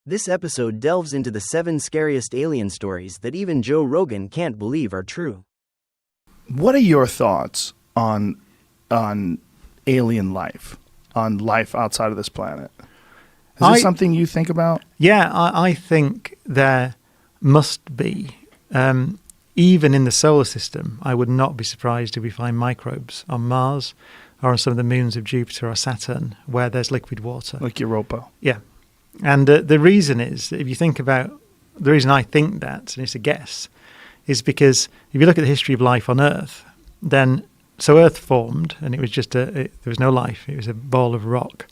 This episode delves into the 7 scariest alien stories that even Joe Rogan can't believe are true. What are your thoughts on alien life, on life outside of this planet? Is this something you think about? Yeah, I think there must be. Even in the solar system, I would not be surprised if we find microbes on Mars or on some of the moons of Jupiter or Saturn where there's liquid water. Like Europa. Yeah. And the reason is, if you think about, the reason I think that, and it's a guess, is because if you look at the history of life on Earth, then, so Earth formed and it was just there was no life. It was a ball of rock.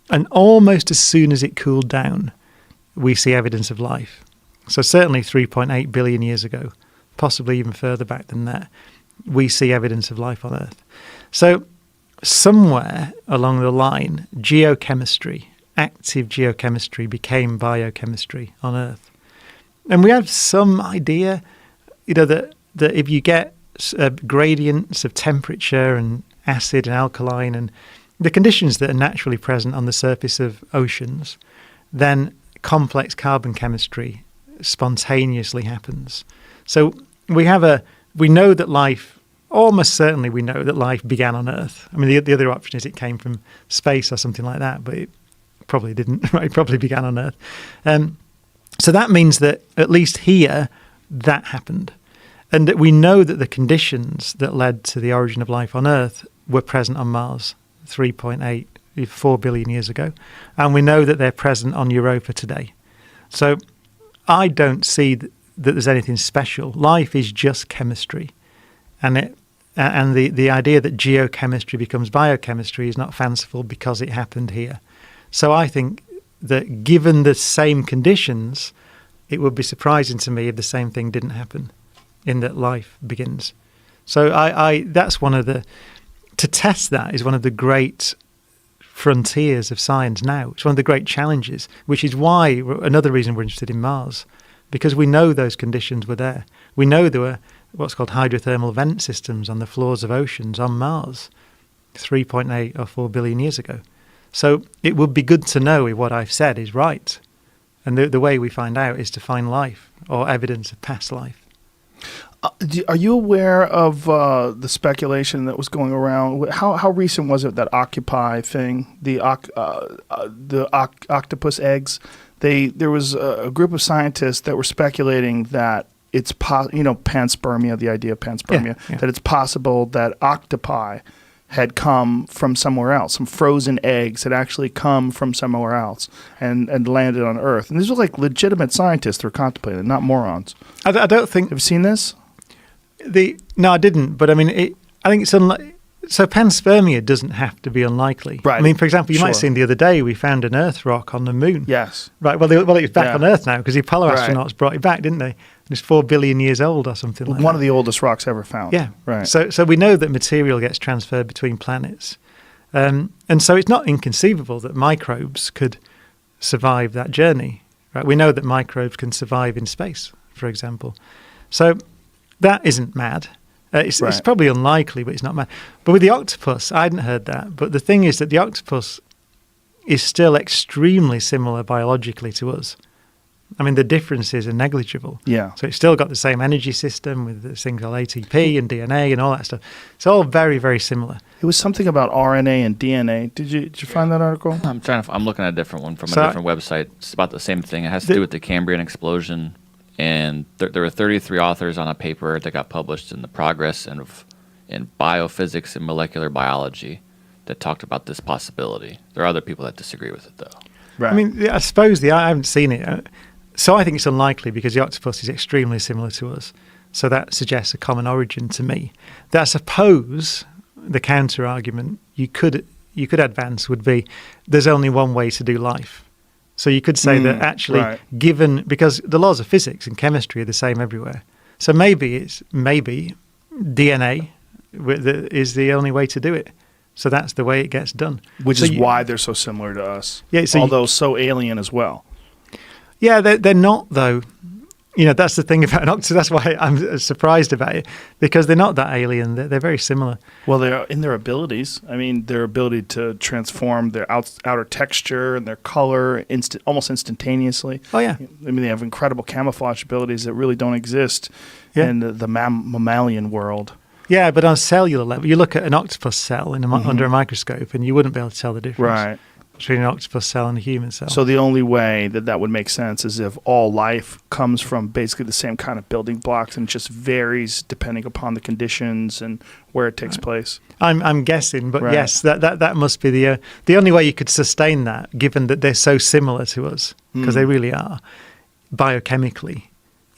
And almost as soon as it cooled down, we see evidence of life. So certainly 3.8 billion years ago, possibly even further back than that, we see evidence of life on Earth. So somewhere along the line, geochemistry, active geochemistry became biochemistry on Earth. And we have some idea, that if you get gradients of temperature and acid and alkaline and the conditions that are naturally present on the surface of oceans, then complex carbon chemistry spontaneously happens. So we know that life, almost certainly we know that life began on Earth. I mean, the other option is it came from space or something like that, but it probably didn't, right? It probably began on Earth. So that means that at least here, that happened. And that we know that the conditions that led to the origin of life on Earth were present on Mars 3.8, 4 billion years ago. And we know that they're present on Europa today. So I don't see that there's anything special. Life is just chemistry. And the idea that geochemistry becomes biochemistry is not fanciful because it happened here. So I think that given the same conditions, it would be surprising to me if the same thing didn't happen, in that life begins. So that's to test that is one of the great frontiers of science now. It's one of the great challenges, which is why another reason we're interested in Mars, because we know those conditions were there. We know there were what's called hydrothermal vent systems on the floors of oceans on Mars 3.8 or 4 billion years ago. So it would be good to know if what I've said is right. And the way we find out is to find life or evidence of past life. Are you aware of the speculation that was going around? How recent was it, that Occupy thing, the octopus eggs? There was a group of scientists that were speculating that it's panspermia, the idea of panspermia, that it's possible that octopi had come from somewhere else. Some frozen eggs had actually come from somewhere else and landed on Earth. And these are like legitimate scientists that were contemplating, not morons. I don't think... Have you seen this? No, I didn't. But I mean, I think it's unlikely. So panspermia doesn't have to be unlikely. Right. I mean, for example, you might have seen the other day we found an Earth rock on the moon. Yes. Right. Well, it was back on Earth now because the Apollo astronauts brought it back, didn't they? It's 4 billion years old or something like that. One of the oldest rocks ever found. Yeah. Right. So we know that material gets transferred between planets. And so it's not inconceivable that microbes could survive that journey. Right. We know that microbes can survive in space, for example. So that isn't mad. It's probably unlikely, but it's not mad. But with the octopus, I hadn't heard that. But the thing is that the octopus is still extremely similar biologically to us. I mean, the differences are negligible. Yeah. So it's still got the same energy system with the thing called ATP and DNA and all that stuff. It's all very, very similar. It was something about RNA and DNA. Did you find that article? I'm looking at a different one from a different website. It's about the same thing. It has to do with the Cambrian explosion. And there were 33 authors on a paper that got published in the Progress in Biophysics and Molecular Biology that talked about this possibility. There are other people that disagree with it, though. Right. I mean, I suppose I haven't seen it. So I think it's unlikely because the octopus is extremely similar to us. So that suggests a common origin to me. That I suppose the counter argument you could advance would be there's only one way to do life. So you could say that actually because the laws of physics and chemistry are the same everywhere. So maybe DNA is the only way to do it. So that's the way it gets done. Which is why they're so similar to us. Yeah, although so alien as well. Yeah, they're not, though. that's the thing about an octopus. That's why I'm surprised about it, because they're not that alien. They're very similar. Well, they're in their abilities. I mean, their ability to transform their outer texture and their color almost instantaneously. Oh, yeah. I mean, they have incredible camouflage abilities that really don't exist in the mammalian world. Yeah, but on a cellular level, you look at an octopus cell under a microscope, and you wouldn't be able to tell the difference. Right. Between an octopus cell and a human cell. So the only way that would make sense is if all life comes from basically the same kind of building blocks and just varies depending upon the conditions and where it takes place. I'm guessing, but yes, that must be the only way you could sustain that, given that they're so similar to us, because they really are, biochemically,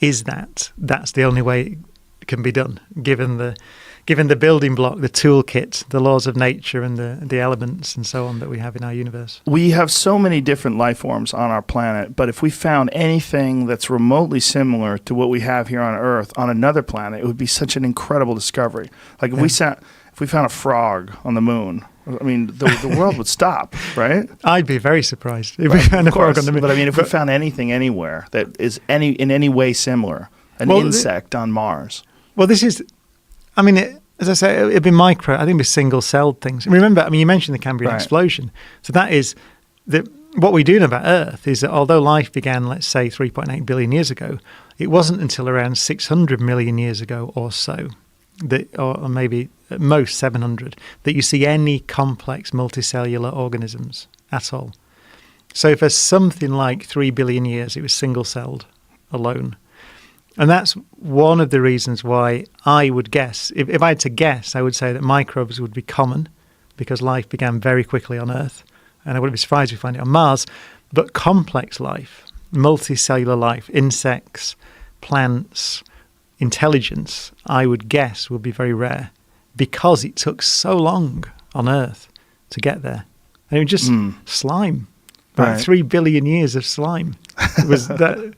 is that's the only way it can be done, given the building block, the toolkit, the laws of nature and the elements and so on that we have in our universe. We have so many different life forms on our planet, but if we found anything that's remotely similar to what we have here on Earth on another planet, it would be such an incredible discovery. Like if we found a frog on the moon, I mean, the world would stop, right? I'd be very surprised if we found a frog on the moon. But I mean, if we found anything anywhere that is in any way similar, insect on Mars. Well, this is... I mean, as I say, it'd be micro. I think it'd be single-celled things. Remember, I mean, you mentioned the Cambrian explosion. So that is what we do know about Earth is that although life began, let's say, 3.8 billion years ago, it wasn't until around 600 million years ago or so, or maybe at most 700, that you see any complex multicellular organisms at all. So for something like 3 billion years, it was single-celled alone. And that's one of the reasons why I would guess, if I had to guess, I would say that microbes would be common because life began very quickly on Earth. And I wouldn't be surprised if we find it on Mars. But complex life, multicellular life, insects, plants, intelligence, I would guess would be very rare because it took so long on Earth to get there. And it was just slime. About 3 billion years of slime. It was that...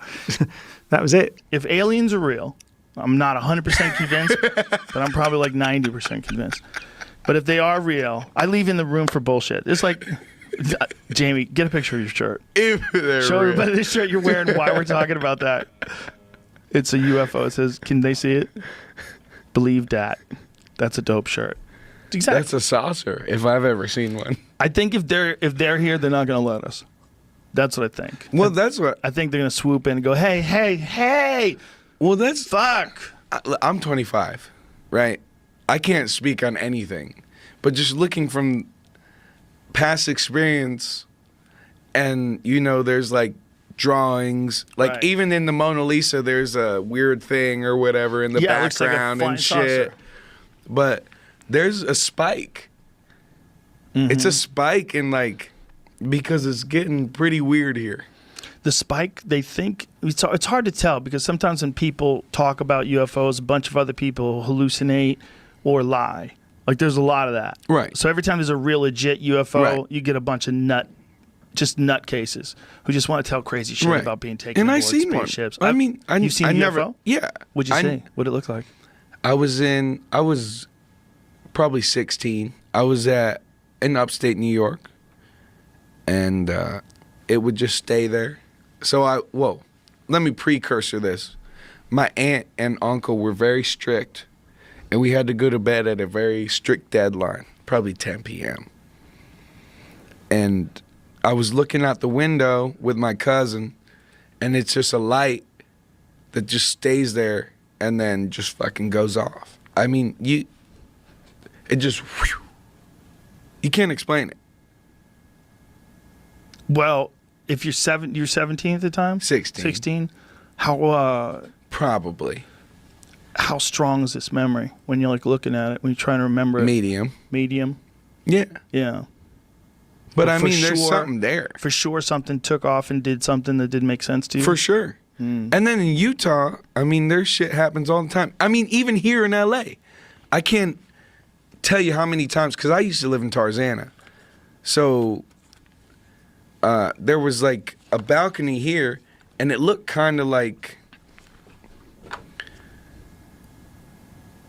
That was it. If aliens are real, I'm not 100% convinced, but I'm probably like 90% convinced. But if they are real, I leave in the room for bullshit. It's like, Jamie, get a picture of your shirt. If they're Show real. everybody the shirt you're wearing, why we're talking about that. It's a UFO. It says, can they see it? Believe that. That's a dope shirt. Exactly. That's a saucer, if I've ever seen one. I think if they're here, they're not going to let us. That's what I think. Well, that's what... I think they're going to swoop in and go, hey. Well, that's... Fuck. I'm 25, right? I can't speak on anything. But just looking from past experience and, there's like drawings. Like even in the Mona Lisa, there's a weird thing or whatever in the background and shit. Saucer. But there's a spike. Mm-hmm. It's a spike in like... Because it's getting pretty weird here. The spike, they think, it's hard to tell because sometimes when people talk about UFOs, a bunch of other people hallucinate or lie. Like there's a lot of that. Right. So every time there's a real legit UFO, you get a bunch of nut cases who just want to tell crazy shit about being taken aboard spaceships. One. You've seen a UFO? Never. Yeah. What'd you see? What'd it look like? I was probably 16. I was in upstate New York. And it would just stay there. So let me precursor this. My aunt and uncle were very strict, and we had to go to bed at a very strict deadline, probably 10 p.m. And I was looking out the window with my cousin, and it's just a light that just stays there and then just fucking goes off. I mean, you can't explain it. Well, if you're 17 at the time? 16. 16? How probably. How strong is this memory when you're like looking at it, when you're trying to remember it? Medium? Yeah. Yeah. But I mean, there's something there. For sure something took off and did something that didn't make sense to you? For sure. And then in Utah, I mean, there's shit happens all the time. I mean, even here in L.A., I can't tell you how many times, because I used to live in Tarzana. So... there was like a balcony here, and it looked kind of like,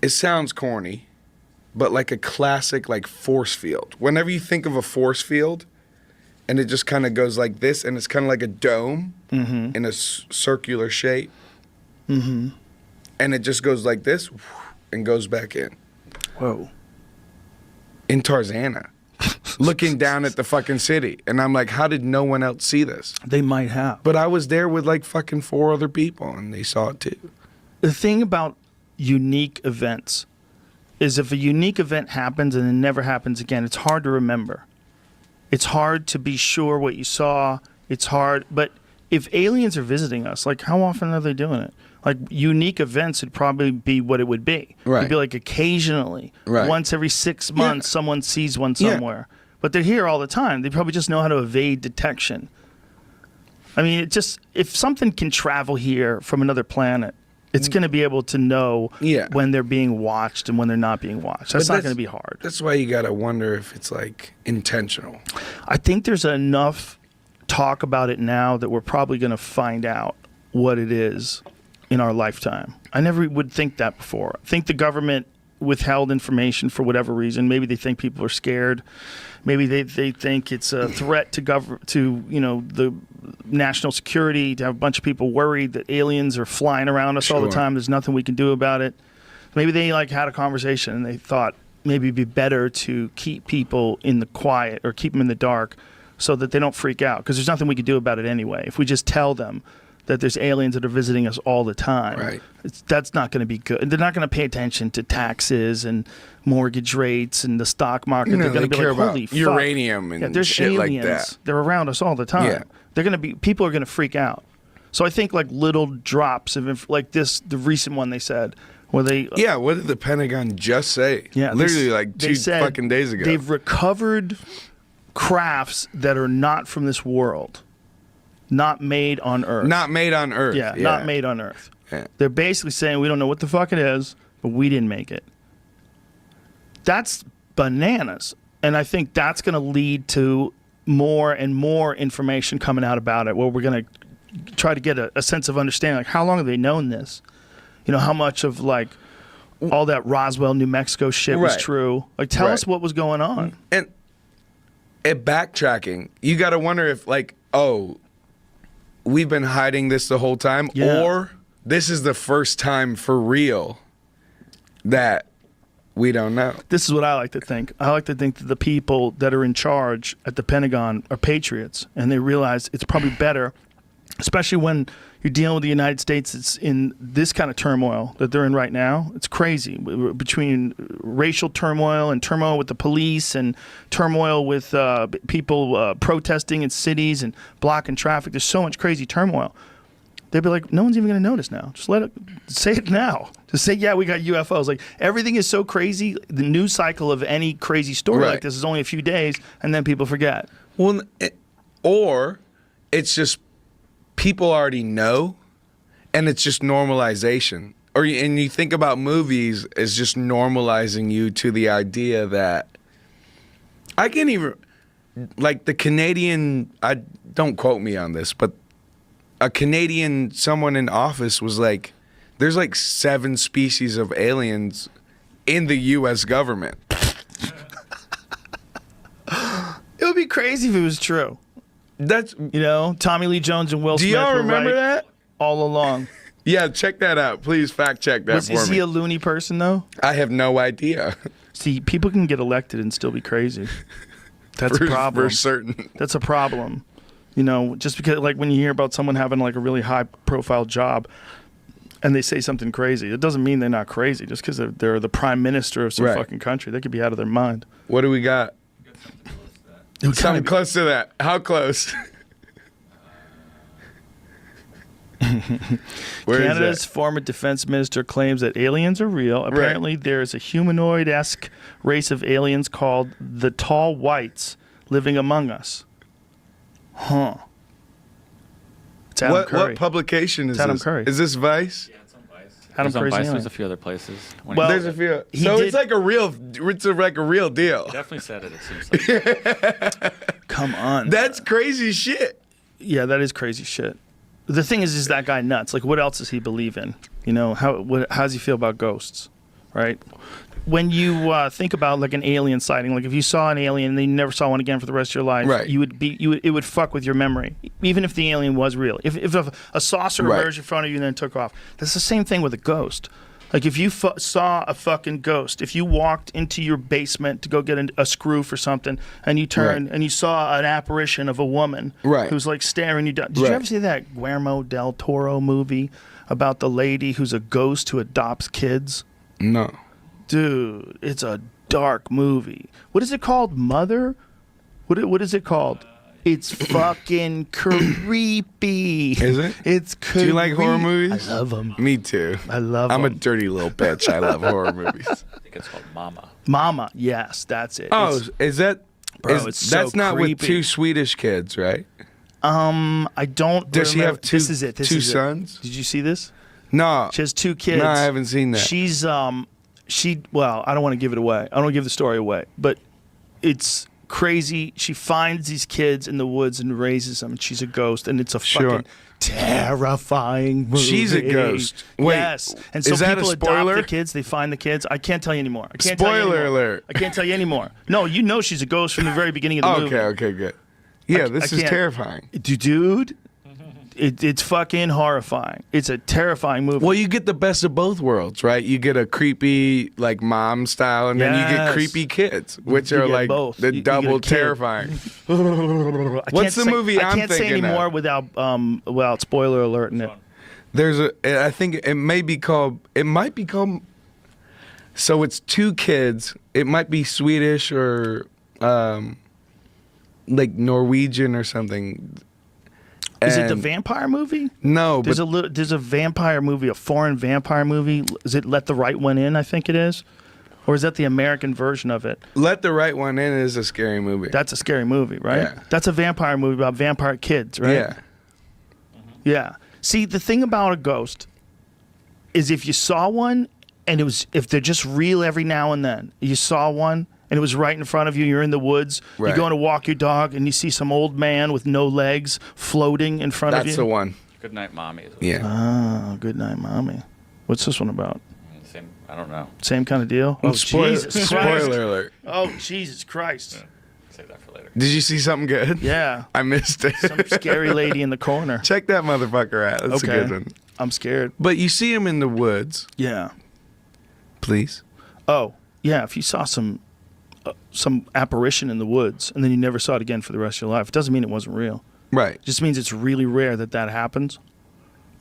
it sounds corny, but like a classic like force field. Whenever you think of a force field, and it just kind of goes like this, and it's kind of like a dome in a circular shape. and it just goes like this and goes back in. Whoa. In Tarzana. Looking down at the fucking city. And I'm like, how did no one else see this? They might have. But I was there with like fucking 4 other people, and they saw it too. The thing about unique events is if a unique event happens and it never happens again, it's hard to remember. It's hard to be sure what you saw. It's hard. But if aliens are visiting us, like how often are they doing it? Like unique events would probably be what it would be. Right. It'd be like occasionally, once every 6 months, someone sees one somewhere. Yeah. But they're here all the time. They probably just know how to evade detection. I mean, it just, if something can travel here from another planet, it's going to be able to know when they're being watched and when they're not being watched. That's not going to be hard. That's why you got to wonder if it's like intentional. I think there's enough talk about it now that we're probably going to find out what it is in our lifetime. I never would think that before. I think the government withheld information for whatever reason. Maybe they think people are scared. Maybe they think it's a threat to the national security, to have a bunch of people worried that aliens are flying around us all the time. There's nothing we can do about it. Maybe they had a conversation and they thought maybe it'd be better to keep people in the quiet or keep them in the dark so that they don't freak out, because there's nothing we can do about it anyway. If we just tell them that there's aliens that are visiting us all the time, that's not going to be good. They're not going to pay attention to taxes and mortgage rates and the stock market. They're going to be like, holy fuck. Uranium and there's shit aliens. like that. They're around us all the time. Yeah. They're going to be, people are going to freak out. So I think like little drops of, like this, the recent one they said, where they... what did the Pentagon just say? Yeah. Literally like 2 fucking days ago. They've recovered crafts that are not from this world. Not made on Earth. Not made on Earth. Yeah, not made on Earth. Yeah. They're basically saying we don't know what the fuck it is, but we didn't make it. That's bananas. And I think that's going to lead to more and more information coming out about it, where we're going to try to get a sense of understanding. Like, how long have they known this? You know, how much of like all that Roswell, New Mexico shit was true? Like, tell us what was going on. And backtracking, you got to wonder if like, we've been hiding this the whole time, or this is the first time for real that we don't know. This is what I like to think. I like to think that the people that are in charge at the Pentagon are patriots, and they realize it's probably better, especially when you're dealing with the United States. It's in this kind of turmoil that they're in right now. It's crazy, between racial turmoil and turmoil with the police and turmoil with people protesting in cities and blocking traffic. There's so much crazy turmoil. They'd be like, no one's even going to notice now. Just say it now. Just say, we got UFOs. Like, everything is so crazy. The news cycle of any crazy story like this is only a few days, and then people forget. Well, or it's just people already know, and it's just normalization. And you think about movies as just normalizing you to the idea that I can't even, like the Canadian, don't quote me on this, but a Canadian, someone in office was like, there's like 7 species of aliens in the U.S. government. It would be crazy if it was true. That's, Tommy Lee Jones and Will Smith. Do y'all were remember that? All along. Yeah, check that out. Please fact check that for me. Is he a loony person, though? I have no idea. See, people can get elected and still be crazy. That's a problem. For certain. That's a problem. Just because, like, when you hear about someone having, like, a really high-profile job and they say something crazy, it doesn't mean they're not crazy. Just because they're the prime minister of some fucking country. They could be out of their mind. What do we got? Something close to that. How close? Canada's former defense minister claims that aliens are real. Apparently, there is a humanoid-esque race of aliens called the Tall Whites living among us. Huh. It's Adam Curry. What publication is it's Adam this? Curry. Is this Vice? Yeah, it's on Vice. Adam Curry's Vice. the There's a few other places. There's a few. So it's like a real deal. He definitely said it seems like. Come on. That's crazy shit. Yeah, that is crazy shit. The thing is that guy nuts? Like, what else does he believe in? How does he feel about ghosts? right? When you think about like an alien sighting, like if you saw an alien and then you never saw one again for the rest of your life, Right. it would fuck with your memory, even if the alien was real. If a saucer Right. emerged in front of you and then took off, that's the same thing with a ghost. Like if you saw a fucking ghost, if you walked into your basement to go get a screw for something, and you turned Right. and you saw an apparition of a woman Right. who's like staring you down. Did Right. you ever see that Guillermo del Toro movie about the lady who's a ghost who adopts kids? No. Dude, it's a dark movie. What is it called? Mother? What is it called? It's fucking creepy. Is it? It's creepy. Do you like horror movies? I love them. Me too. I love I'm a them. dirty little bitch. I love horror movies. I think it's called Mama. Mama. Yes, that's it. Oh, It's- is that? Bro, is- it's so that's not creepy. with two Swedish kids, right? I don't. Does she remember. have two? This is it. This two is it. sons? Did you see this? No. She has 2 kids. No, I haven't seen that. She's well, I don't want to give it away. I don't want to give the story away, but it's crazy. She finds these kids in the woods and raises them. She's a ghost, and it's a Sure. fucking terrifying movie. She's a ghost. Wait, yes. And so is that a people spoiler? adopt the kids. They find the kids. I can't tell you anymore. I can't tell you Spoiler anymore. alert. I can't tell you anymore. No, you know she's a ghost from the very beginning of the movie. Okay, good. Yeah, this I is can't- terrifying. Dude, it's fucking horrifying. It's a terrifying movie. Well, you get the best of both worlds, right? You get a creepy like mom style, and then you get Yes. creepy kids, which You are get like both. the You get a double kid. terrifying. I What's can't the say- movie I I'm can't say thinking anymore of? without spoiler alert in it. I think it might be called. So it's 2 kids. It might be Swedish or like Norwegian or something. Is it the And- vampire movie? No, There's but there's a vampire movie, a foreign vampire movie. Is it Let the Right One In? I think it is, or is that the American version of it? Let the Right One In is a scary movie. That's a scary movie, right? Yeah. That's a vampire movie about vampire kids, right? Yeah. Yeah. See, the thing about a ghost is if you saw one and if they're just real every now and then, you saw one and it was right in front of you, you're in the woods, Right. you're going to walk your dog and you see some old man with no legs floating in front of you. That's the one. Good Night Mommy. Is what Yeah. Oh, good night, mommy. What's this one about? Same, I don't know. Same kind of deal? Oh, Jesus Christ. Spoiler alert. Oh, Jesus Christ. Save that for later. Did you see something good? Yeah. I missed it. Some scary lady in the corner. Check that motherfucker out. That's Okay. a good one. I'm scared. But you see him in the woods, Yeah. please. Oh, yeah. If you saw some apparition in the woods and then you never saw it again for the rest of your life, it doesn't mean it wasn't real. Right. It just means it's really rare that happens.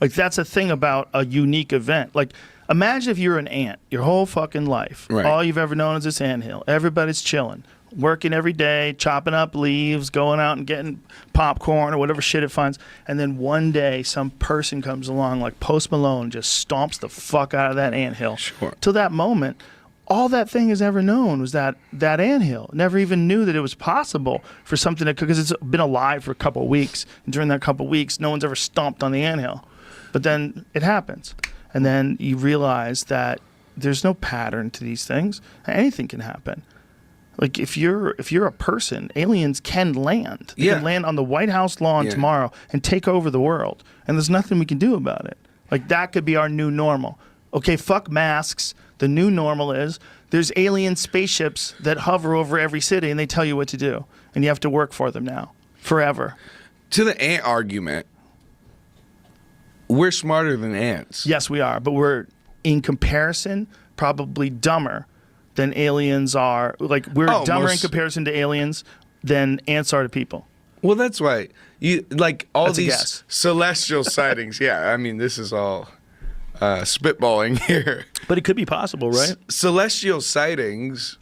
Like, that's a thing about a unique event. Like, imagine if you're an ant your whole fucking life. Right. All you've ever known is this anthill. Everybody's chilling, working every day, chopping up leaves, going out and getting popcorn or whatever shit it finds. And then one day, some person comes along like Post Malone, just stomps the fuck out of that anthill. Sure. Till that moment, all that thing has ever known was that anthill. Never even knew that it was possible for something to, because it's been alive for a couple of weeks. And during that couple of weeks, no one's ever stomped on the anthill. But then it happens. And then you realize that there's no pattern to these things. Anything can happen. Like if you're a person, aliens can land. They Yeah. can land on the White House lawn Yeah. tomorrow and take over the world. And there's nothing we can do about it. Like that could be our new normal. Okay, fuck masks. The new normal is there's alien spaceships that hover over every city and they tell you what to do. And you have to work for them now. Forever. To the ant argument, we're smarter than ants. Yes, we are. But we're, in comparison, probably dumber than aliens are. Like, we're dumber in comparison to aliens than ants are to people. Well, that's why you like all That's a these guess. celestial sightings. Yeah, I mean, this is all spitballing here. But it could be possible, right? Celestial sightings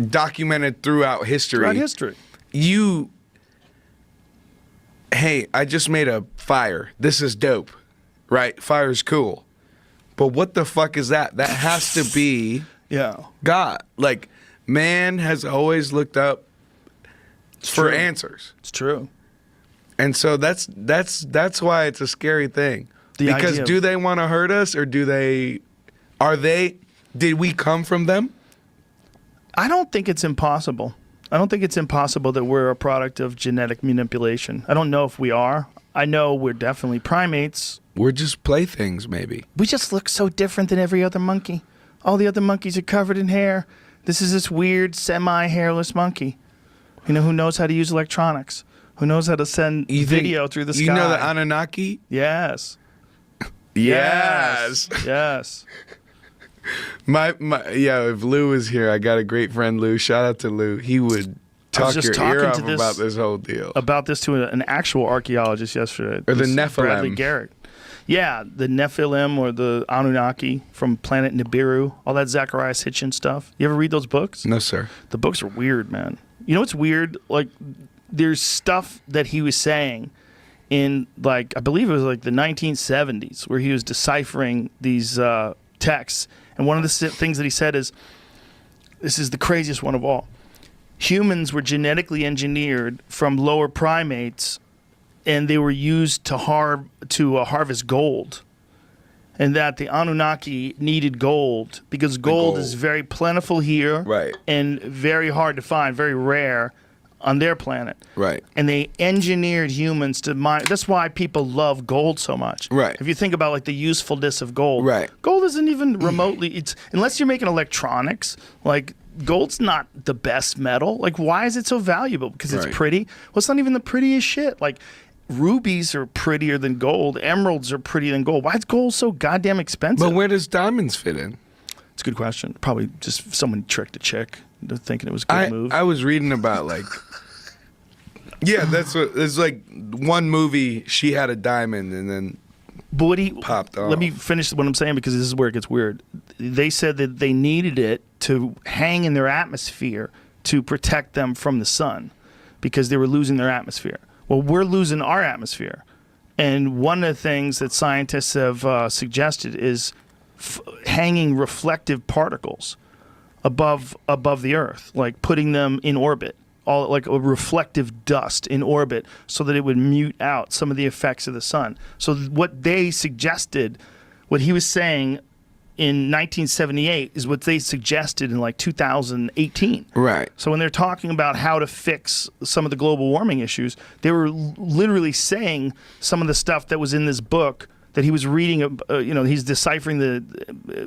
documented throughout history. Throughout history. Hey, I just made a fire. This is dope, right? Fire's cool. But what the fuck is that? That has to be Yeah. God. Like, man has always looked up for true. answers. It's true. And so that's why it's a scary thing. The Because idea of- do they want to hurt us, or did we come from them? I don't think it's impossible. I don't think it's impossible that we're a product of genetic manipulation. I don't know if we are. I know we're definitely primates. we're just playthings, maybe. We just look so different than every other monkey. All the other monkeys are covered in hair. This is this weird semi-hairless monkey. You know, who knows how to use electronics? Who knows how to send video through the sky? You know the Anunnaki? Yes. Yes. Yes. If Lou was here, I got a great friend, Lou. Shout out to Lou. He would talk your ear off about this whole deal. About this to an actual archaeologist yesterday. Or the Nephilim. Bradley Garrett. Yeah, the Nephilim or the Anunnaki from planet Nibiru, all that Zacharias Hitchens stuff. You ever read those books? No, sir. The books are weird, man. You know what's weird? Like, there's stuff that he was saying in, like, I believe it was like the 1970s, where he was deciphering these texts. And one of the things that he said is, this is the craziest one of all. Humans were genetically engineered from lower primates, and they were used to harvest gold. And that the Anunnaki needed gold because gold is very plentiful here, right, and very hard to find, very rare on their planet. Right. And they engineered humans to mine. That's why people love gold so much. Right. If you think about like the usefulness of gold. Right. Gold isn't even remotely, unless you're making electronics, like gold's not the best metal. Like, why is it so valuable? Because it's pretty. Well, it's not even the prettiest shit. Like, rubies are prettier than gold. Emeralds are prettier than gold. Why is gold so goddamn expensive? But where does diamonds fit in? It's a good question. Probably just someone tricked a chick into thinking it was a good move. I was reading about, like, yeah, that's what, it's like one movie, she had a diamond and then popped off. Let me finish what I'm saying, because this is where it gets weird. They said that they needed it to hang in their atmosphere to protect them from the sun because they were losing their atmosphere. Well, we're losing our atmosphere. And one of the things that scientists have suggested is hanging reflective particles above the Earth, like putting them in orbit, all like a reflective dust in orbit, so that it would mute out some of the effects of the sun. So what they suggested, what he was saying in 1978 is what they suggested in like 2018. Right. So when they're talking about how to fix some of the global warming issues, they were literally saying some of the stuff that was in this book that he was reading. He's deciphering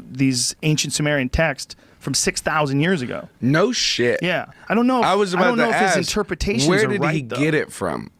these ancient Sumerian texts from 6,000 years ago. No shit. Yeah. I don't know if his interpretations where are did right, he though. get it from?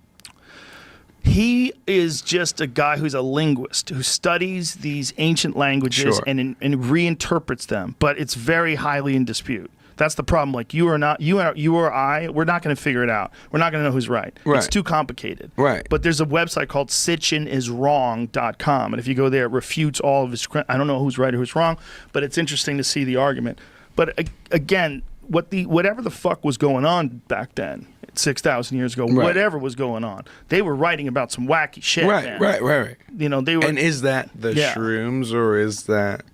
He is just a guy who's a linguist who studies these ancient languages and reinterprets them, but it's very highly in dispute. That's the problem. Like, you or I, we're not going to figure it out. We're not going to know who's right. It's too complicated. Right. But there's a website called sitchiniswrong.com, and if you go there, it refutes all of his. I don't know who's right or who's wrong, but it's interesting to see the argument. But again, whatever the fuck was going on back then, 6,000 years ago, whatever was going on, they were writing about some wacky shit. Right. You know, they were. And is that the shrooms, or is that?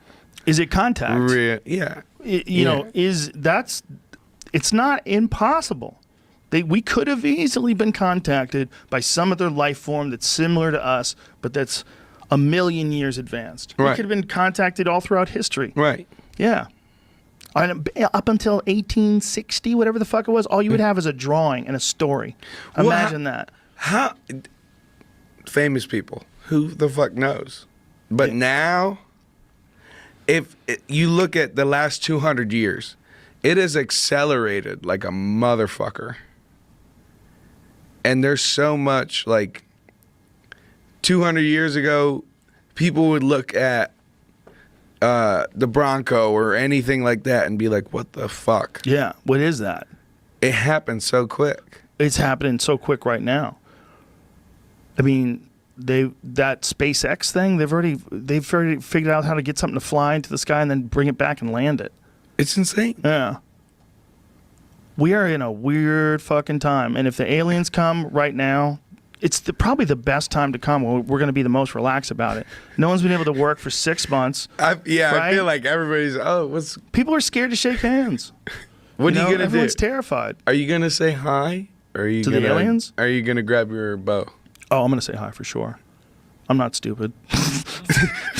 Is it contact? Yeah. It's not impossible. We could have easily been contacted by some other life form that's similar to us, but that's a million years advanced. We could have been contacted all throughout history. Right. Yeah. Up until 1860, whatever the fuck it was, all you would have is a drawing and a story. Imagine that. How famous people, who the fuck knows? But now, if you look at the last 200 years, it has accelerated like a motherfucker. And there's so much, like, 200 years ago, people would look at the Bronco or anything like that and be like, what the fuck? Yeah, what is that? It happened so quick. It's happening so quick right now. I mean, that SpaceX thing, they've already figured out how to get something to fly into the sky and then bring it back and land it. It's insane. Yeah. We are in a weird fucking time. And if the aliens come right now, it's probably the best time to come. We're going to be the most relaxed about it. No one's been able to work for 6 months. I feel like everybody's, people are scared to shake hands. What are you going to do? Everyone's terrified. Are you going to say hi? Or are you to the aliens? Are you going to grab your bow? Oh, I'm going to say hi for sure. I'm not stupid.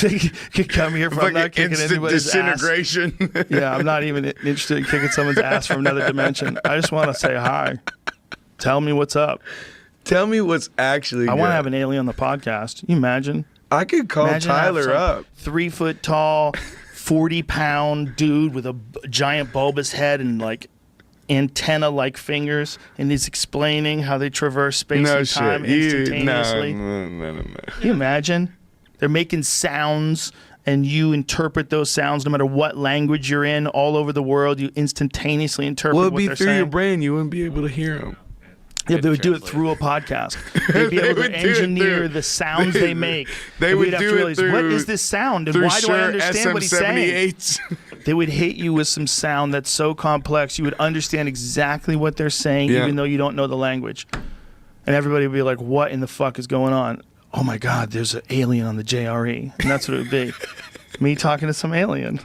They could come here from not kicking anybody's disintegration. Ass. Yeah, I'm not even interested in kicking someone's ass from another dimension. I just want to say hi. Tell me what's up. Tell me what's actually I good. want to have an alien on the podcast. Can you imagine? I could call Tyler up. 3 foot tall, 40-pound dude with a giant bulbous head and like antenna-like fingers, and he's explaining how they traverse space and time instantaneously. No. Can you imagine? They're making sounds, and you interpret those sounds no matter what language you're in all over the world. You instantaneously interpret what they're saying. Well, it'd be through your brain. You wouldn't be able to hear them. Yeah, they would do it through a podcast. They'd be able to engineer the sounds they make. They would do it through. What is this sound, and why do I understand what he's saying? They would hit you with some sound that's so complex you would understand exactly what they're saying, even though you don't know the language. And everybody would be like, "What in the fuck is going on?" Oh my God, there's an alien on the JRE, and that's what it would be. Me talking to some alien.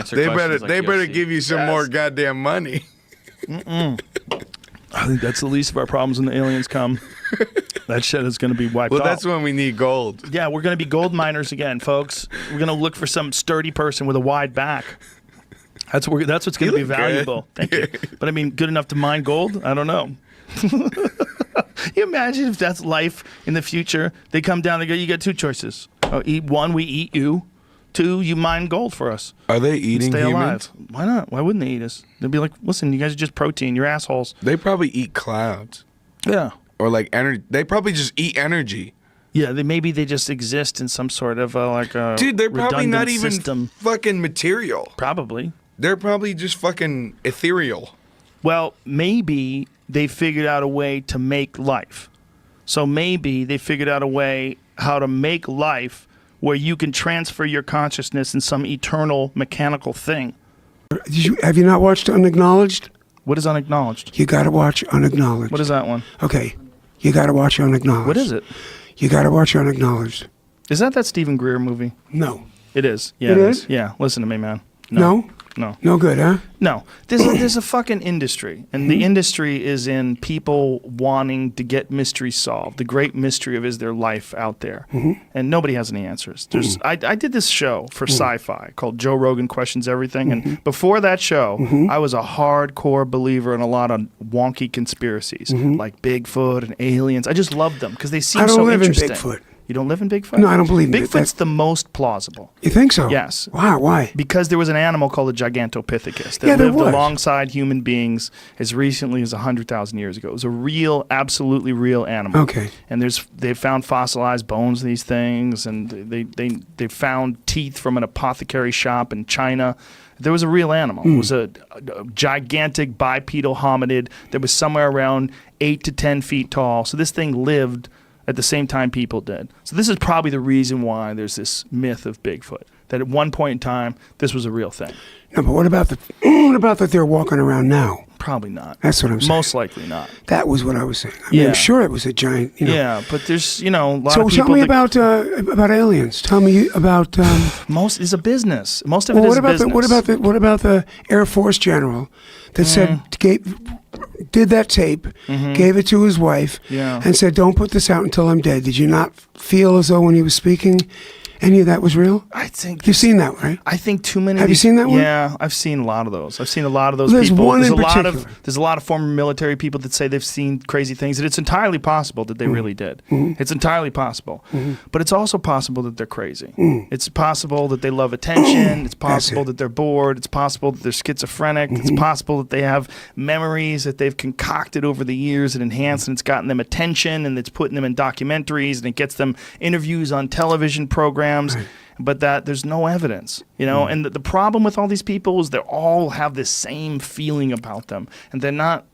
They better give you some more goddamn money. I think that's the least of our problems when the aliens come. That shit is going to be wiped Well, out. that's when we need gold. Yeah, we're going to be gold miners again, folks. We're going to look for some sturdy person with a wide back. That's what's going to be valuable. Thank you. But I mean, good enough to mine gold? I don't know. You imagine if that's life in the future? They come down and go, you got 2 choices. One, we eat you. 2, you mine gold for us. Are they eating Stay humans? alive. Why not? Why wouldn't they eat us? They'd be like, listen, you guys are just protein. You're assholes. They probably eat clouds. Yeah. Or like energy. They probably just eat energy. Yeah, maybe they just exist in some sort of like a Dude, they're probably not even system. fucking material. Probably. They're probably just fucking ethereal. Well, maybe they figured out a way to make life. So maybe they figured out a way how to make life where you can transfer your consciousness in some eternal mechanical thing. Have you not watched Unacknowledged? What is Unacknowledged? You got to watch Unacknowledged. What is that one? Okay, you got to watch Unacknowledged. What is it? You got to watch Unacknowledged. Is that Stephen Greer movie? No. It is. Yeah, It is? Yeah, listen to me, man. No? No. No good, huh? No, there's a fucking industry, and the industry is in people wanting to get mysteries solved. The great mystery of is there life out there, and nobody has any answers. I did this show for Sci-Fi called Joe Rogan Questions Everything, and before that show, I was a hardcore believer in a lot of wonky conspiracies like Bigfoot and aliens. I just loved them because they seem so interesting. I don't live in Bigfoot. You don't live in Bigfoot? No, I don't believe in it. Bigfoot's the most plausible. You think so? Yes. Wow, why? Because there was an animal called a Gigantopithecus that Yeah, there lived was. alongside human beings as recently as 100,000 years ago. It was a real, absolutely real animal. Okay. And they found fossilized bones of these things, and they found teeth from an apothecary shop in China. There was a real animal. It was a gigantic bipedal hominid that was somewhere around 8 to 10 feet tall. So this thing lived at the same time people did. So this is probably the reason why there's this myth of Bigfoot, that at one point in time, this was a real thing. No, but what about that they're walking around now? Probably not. That's what I'm saying. Most likely not. That was what I was saying. I mean, I'm sure it was a giant, Yeah, but there's, a lot of people... So tell me about aliens. Tell me about... most is a business. Most of it is a business. What about the Air Force general that said... did that tape, gave it to his wife, and said, don't put this out until I'm dead. Did you not feel as though when he was speaking, any of that was real? I think... You've seen that, right? I think too many... Have you seen that one? Yeah, I've seen a lot of those. I've seen a lot of those There's people. one in particular. There's a lot of former military people that say they've seen crazy things, and it's entirely possible that they really did. It's entirely possible. But it's also possible that they're crazy. It's possible that they love attention. It's possible that they're bored. It's possible that they're schizophrenic. It's possible that they have memories that they've concocted over the years and enhanced, and it's gotten them attention, and it's putting them in documentaries, and it gets them interviews on television programs. Right. But that there's no evidence, and the problem with all these people is they all have this same feeling about them, and they're not.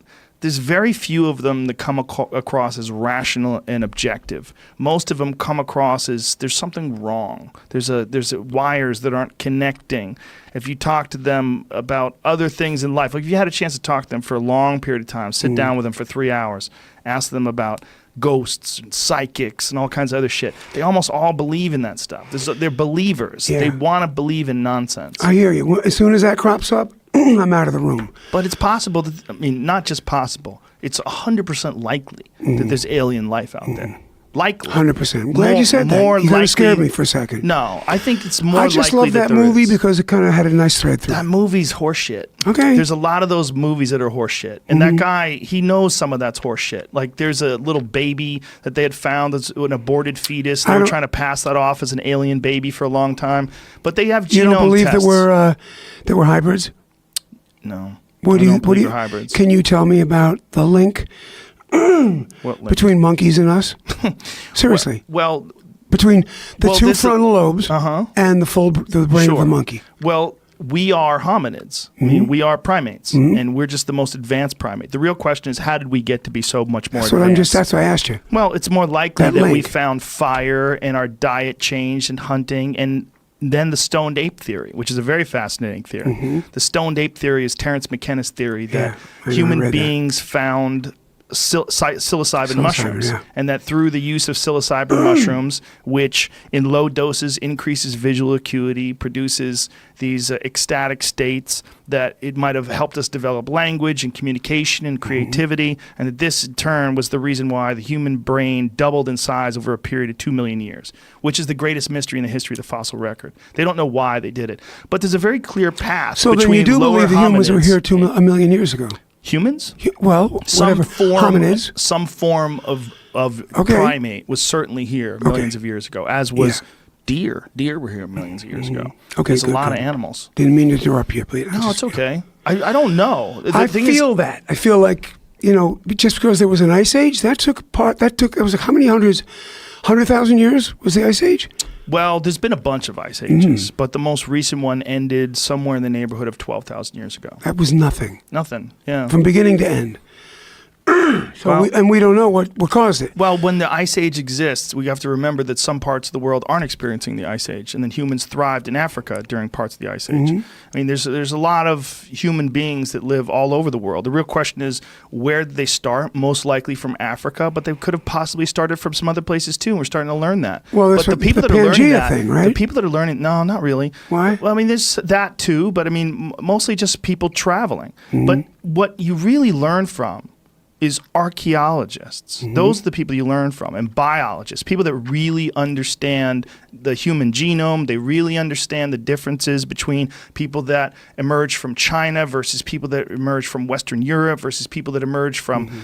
There's very few of them that come across as rational and objective. Most of them come across as there's something wrong. There's wires that aren't connecting. If you talk to them about other things in life, like if you had a chance to talk to them for a long period of time, sit down with them for 3 hours, ask them about ghosts and psychics and all kinds of other shit. They almost all believe in that stuff. They're believers. Yeah. They want to believe in nonsense. I hear you. As soon as that crops up, I'm out of the room. But it's possible that, not just possible, it's 100% likely that there's alien life out there. Likely. 100%. I'm glad you said that. You kind of scared me for a second. No, I think it's more likely. I just love that movie because it kind of had a nice thread through. That movie's horseshit. Okay. There's a lot of those movies that are horseshit. And that guy, he knows some of that's horseshit. Like there's a little baby that they had found that's an aborted fetus. They were trying to pass that off as an alien baby for a long time. But they have genome tests. You don't believe that we're hybrids? No. What do you hybrids. Can you tell me about the link? What link? Between monkeys and us? Seriously. Well, between the two frontal lobes and the brain of a monkey. Well, we are hominids. I mean, we are primates, and we're just the most advanced primate. The real question is, how did we get to be so much more advanced? That's what I asked you. Well, it's more likely that we found fire and our diet changed and hunting, and then the stoned ape theory, which is a very fascinating theory. The stoned ape theory is Terence McKenna's theory that human beings found psilocybin mushrooms, and that through the use of psilocybin mushrooms, which in low doses increases visual acuity, produces these ecstatic states, that it might have helped us develop language and communication and creativity, and that this in turn was the reason why the human brain doubled in size over a period of 2 million years, which is the greatest mystery in the history of the fossil record. They don't know why they did it, but there's a very clear path. So then you do believe the humans were here 1 million years ago? Humans? Well, whatever. Hominids? Some form of primate was certainly here millions of years ago, as was deer. Deer were here millions of years ago. Okay, there's a lot of animals. Didn't mean to interrupt you, but no, it's okay. I don't know. I feel that. I feel like, just because there was an ice age, it was how many 100,000 years was the ice age? Well, there's been a bunch of ice ages, but the most recent one ended somewhere in the neighborhood of 12,000 years ago. That was nothing. Nothing, yeah. From beginning to end. We don't know what caused it. Well, when the ice age exists, we have to remember that some parts of the world aren't experiencing the ice age, and then humans thrived in Africa during parts of the ice age. I mean, there's a lot of human beings that live all over the world. The real question is, where did they start? Most likely from Africa, but they could have possibly started from some other places too, and we're starting to learn that. Well, that's but the people the that are learning that, thing, right? The people that are learning, no, not really. Why? Well, I mean, there's that too, but I mean, mostly just people traveling. But what you really learn from is archaeologists. Those are the people you learn from, and biologists, people that really understand the human genome. They really understand the differences between people that emerge from China versus people that emerge from Western Europe versus people that emerge from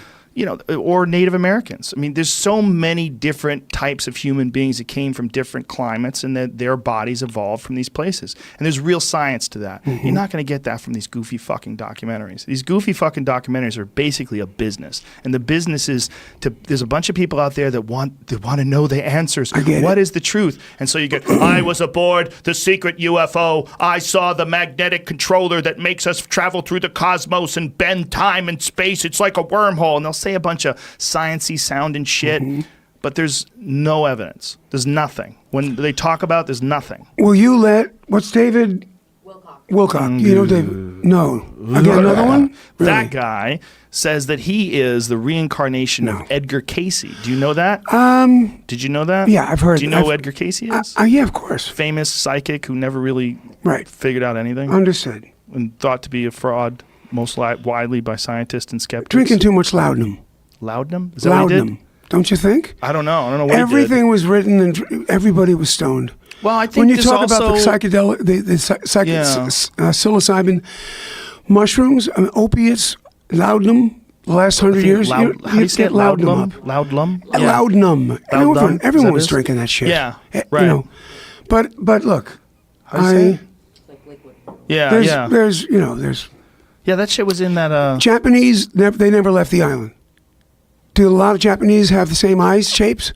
or Native Americans. I mean, there's so many different types of human beings that came from different climates, and that their bodies evolved from these places. And there's real science to that. You're not going to get that from these goofy fucking documentaries. These goofy fucking documentaries are basically a business. And the business is there's a bunch of people out there that want to know the answers. What is the truth? And so you get, I was aboard the secret UFO. I saw the magnetic controller that makes us travel through the cosmos and bend time and space. It's like a wormhole. And they'll say a bunch of sciencey sounding shit, but there's no evidence. There's nothing. When they talk about, there's nothing. Will you what's David? Wilcock. You know David? No. Again, another one? Really? That guy says that he is the reincarnation of Edgar Cayce. Do you know that? Did you know that? Yeah, I've heard. Do you know who Edgar Cayce is? Yeah, of course. Famous psychic who never really figured out anything. Understood. And thought to be a fraud, most widely by scientists and skeptics. Drinking too much laudanum. Laudanum? Is that what he did? Don't you think? I don't know. I don't know what Everything he did. was written and everybody was stoned. Well, I think when you talk about the psychedelic, psilocybin mushrooms, opiates, laudanum, the last 100 years, how do you say it? Laudanum. Laudanum? Everyone was drinking that shit. Yeah, right. But look, Yeah, there's yeah, that shit was in that. Japanese, they never left the island. Do a lot of Japanese have the same eyes shapes?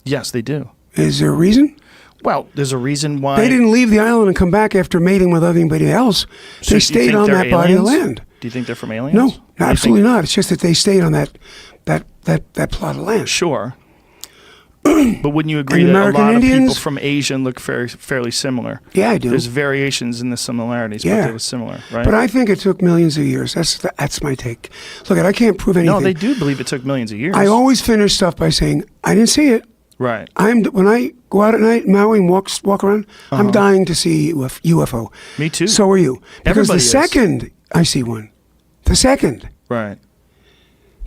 Yes, they do. Is there a reason? Well, there's a reason why. They didn't leave the island and come back after mating with anybody else. So they stayed on that body of land. Do you think they're from aliens? No, absolutely not. It's just that they stayed on that plot of land. Sure. But wouldn't you agree that American a lot Indians, of people from Asia look fairly similar? Yeah, I do. There's variations in the similarities, but they were similar, right? But I think it took millions of years. That's my take. Look, I can't prove anything. No, they do believe it took millions of years. I always finish stuff by saying, I didn't see it. Right. When I go out at night in Maui and walk around, I'm dying to see UFO. Me too. So are you. Because Everybody the second I see one, right,